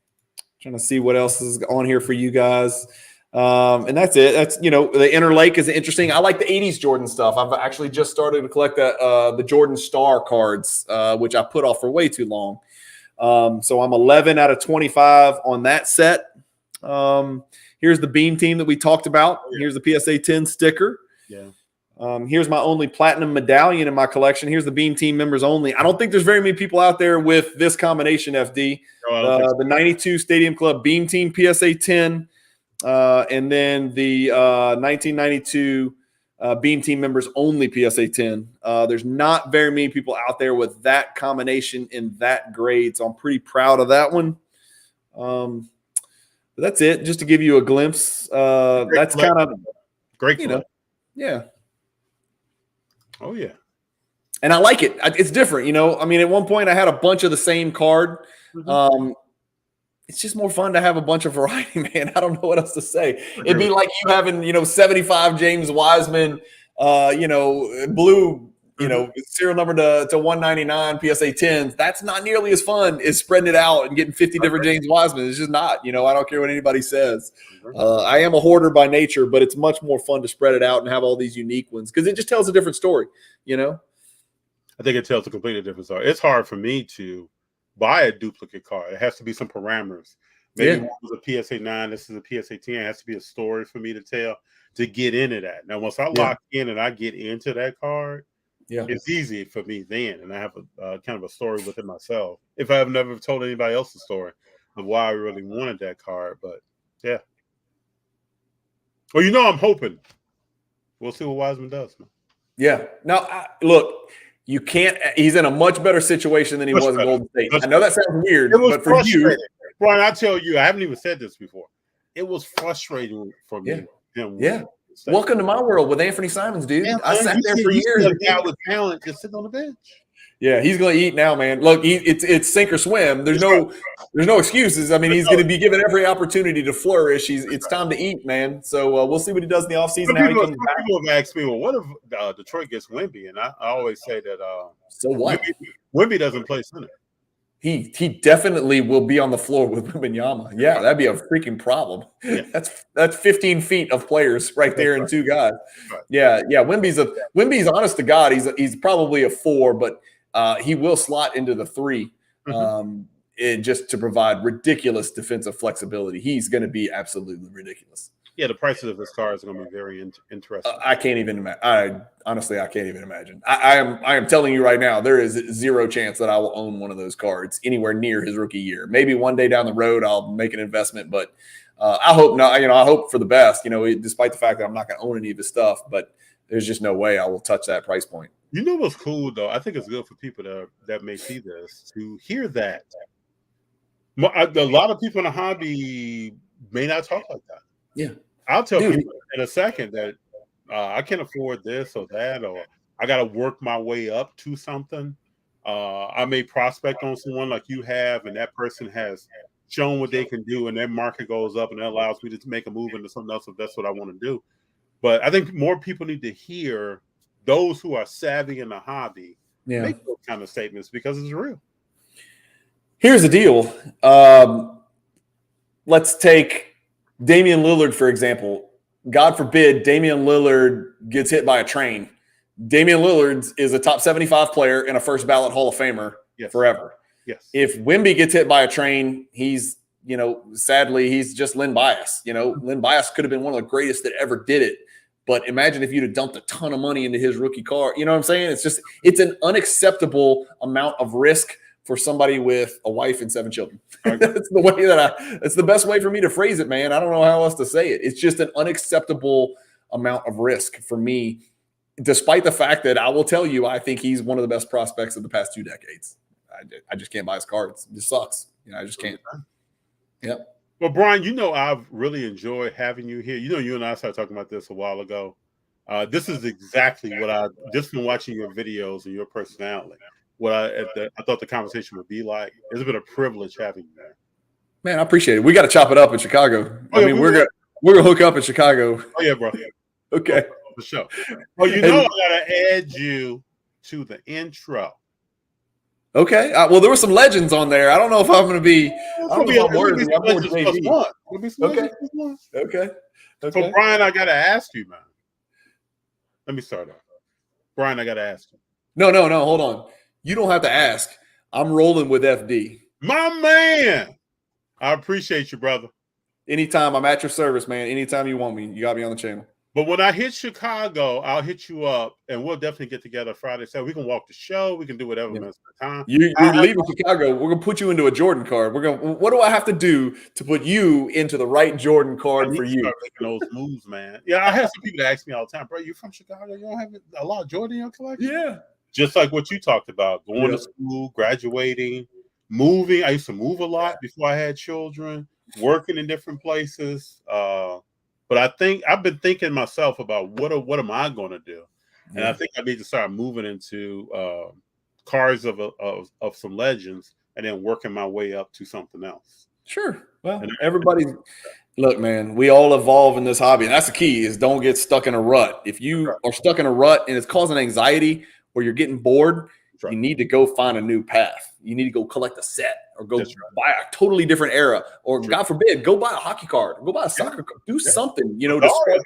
to see what else is on here for you guys. And that's it. That's, the Inner Lake is interesting. I like the 80s Jordan stuff. I've actually just started to collect the Jordan Star cards, which I put off for way too long. So I'm 11 out of 25 on that set. Here's the Beam team that we talked about. Here's the PSA 10 sticker. Yeah. Here's my only platinum medallion in my collection. Here's the Beam team members only. I don't think there's very many people out there with this combination, FD. The 92 Stadium Club Beam team PSA 10, and then the 1992 Beam team members only PSA 10. There's not very many people out there with that combination in that grade, so I'm pretty proud of that one. But that's it, just to give you a glimpse. That's kind of great, yeah. Oh yeah, and I like it. It's different, I mean, at one point I had a bunch of the same card. It's just more fun to have a bunch of variety, man. I don't know what else to say. It'd be like you having, 75 James Wiseman, blue, serial number to 199 PSA 10s. That's not nearly as fun as spreading it out and getting 50 different James Wiseman. It's just not. I don't care what anybody says. I am a hoarder by nature, but it's much more fun to spread it out and have all these unique ones because it just tells a different story. I think it tells a completely different story. It's hard for me to buy a duplicate card. It has to be some parameters. Maybe one was a PSA 9, this is a PSA 10. It has to be a story for me to tell to get into that. Now, once I lock in and I get into that card, it's easy for me then, and I have a kind of a story within myself. If I have never told anybody else the story of why I really wanted that card, but yeah. Well, I'm hoping. We'll see what Wiseman does, man. Yeah. Now, look. You can't. He's in a much better situation than he was in Golden State. I know that sounds weird, but for you, Brian, I tell you, I haven't even said this before. It was frustrating for me. Welcome to my world with Anthony Simons, dude. I sat there for years. A guy with talent just sitting on the bench. Yeah, he's going to eat now, man. Look, it's sink or swim. There's no excuses. I mean, he's going to be given every opportunity to flourish. It's time to eat, man. So we'll see what he does in the offseason. People have asked me, well, what if Detroit gets Wemby? And I always say that so what? Wemby doesn't play center. He definitely will be on the floor with Wembanyama. Yeah, that'd be a freaking problem. Yeah. That's 15 feet of players right there and two guys. Right. Yeah. Wemby's honest to God. He's probably a 4, but he will slot into the 3 just to provide ridiculous defensive flexibility. He's going to be absolutely ridiculous. Yeah, the prices of this car is going to be very interesting. I can't even imagine. Honestly, I can't even imagine. I am telling you right now, there is zero chance that I will own one of those cards anywhere near his rookie year. Maybe one day down the road I'll make an investment, but I hope not. I hope for the best. Despite the fact that I'm not going to own any of his stuff, but there's just no way I will touch that price point. You know what's cool though? I think it's good for people that may see this to hear that. A lot of people in the hobby may not talk like that. Yeah. I'll tell people in a second that I can't afford this or that, or I got to work my way up to something. I may prospect on someone like you have, and that person has shown what they can do, and their market goes up, and that allows me to make a move into something else if that's what I want to do. But I think more people need to hear those who are savvy in the hobby make those kind of statements because it's real. Here's the deal. Let's take Damian Lillard, for example. God forbid Damian Lillard gets hit by a train. Damian Lillard is a top 75 player and a first ballot Hall of Famer forever. Yes. If Wemby gets hit by a train, he's, sadly, he's just Len Bias. Len Bias could have been one of the greatest that ever did it. But imagine if you'd have dumped a ton of money into his rookie car. You know what I'm saying? It's an unacceptable amount of risk for somebody with a wife and 7 children. That's the way it's the best way for me to phrase it, man. I don't know how else to say it. It's just an unacceptable amount of risk for me, despite the fact that I will tell you, I think he's one of the best prospects of the past 2 decades. I just can't buy his cards. It just sucks. I just can't. Yep. Well, Brian, I've really enjoyed having you here. You and I started talking about this a while ago. This is exactly what I just been watching your videos and your personality. I thought the conversation would be like. It's been a privilege having you there. Man, I appreciate it. We got to chop it up in Chicago. We're gonna hook up in Chicago. Oh yeah, bro. Okay, for sure. Well, I gotta add you to the intro. Okay. Well, there were some legends on there. I don't know if I'm going to be. I don't know if I'm worthy. I'm more JV. Okay. So, Brian, I got to ask you, man. Let me start off. Brian, I got to ask you. No. Hold on. You don't have to ask. I'm rolling with FD. My man. I appreciate you, brother. Anytime. I'm at your service, man. Anytime you want me, you got me on the channel. But when I hit Chicago, I'll hit you up, and we'll definitely get together Friday. So we can walk the show. We can do whatever. Yeah. Time. You're leaving Chicago. We're gonna put you into a Jordan card. What do I have to do to put you into the right Jordan card for you? Making those moves, man. Yeah, I have some people that ask me all the time, bro. You from Chicago? You don't have a lot of Jordan in your collection? Yeah. Just like what you talked about, going to school, graduating, moving. I used to move a lot before I had children, working in different places. But I think I've been thinking myself about what am I going to do, and I think I need to start moving into cards of some legends, and then working my way up to something else. Sure. Well, look, man. We all evolve in this hobby, and that's the key: is don't get stuck in a rut. If you are stuck in a rut and it's causing anxiety, or you're getting bored, you need to go find a new path. You need to go collect a set, or go buy a totally different era, or God forbid, go buy a hockey card, go buy a soccer card, do something, to spread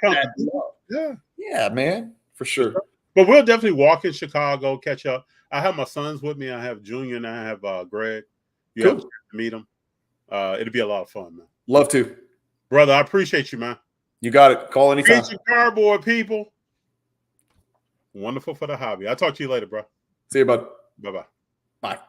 that. Yeah, man, for sure. But we'll definitely walk in Chicago, catch up. I have my sons with me. I have Junior and I have Greg. You have to meet them. It'll be a lot of fun, man. Love to. Brother, I appreciate you, man. You got it. Call anytime. Feature cardboard, people. Wonderful for the hobby. I'll talk to you later, bro. See you, bud. Bye-bye. Bye.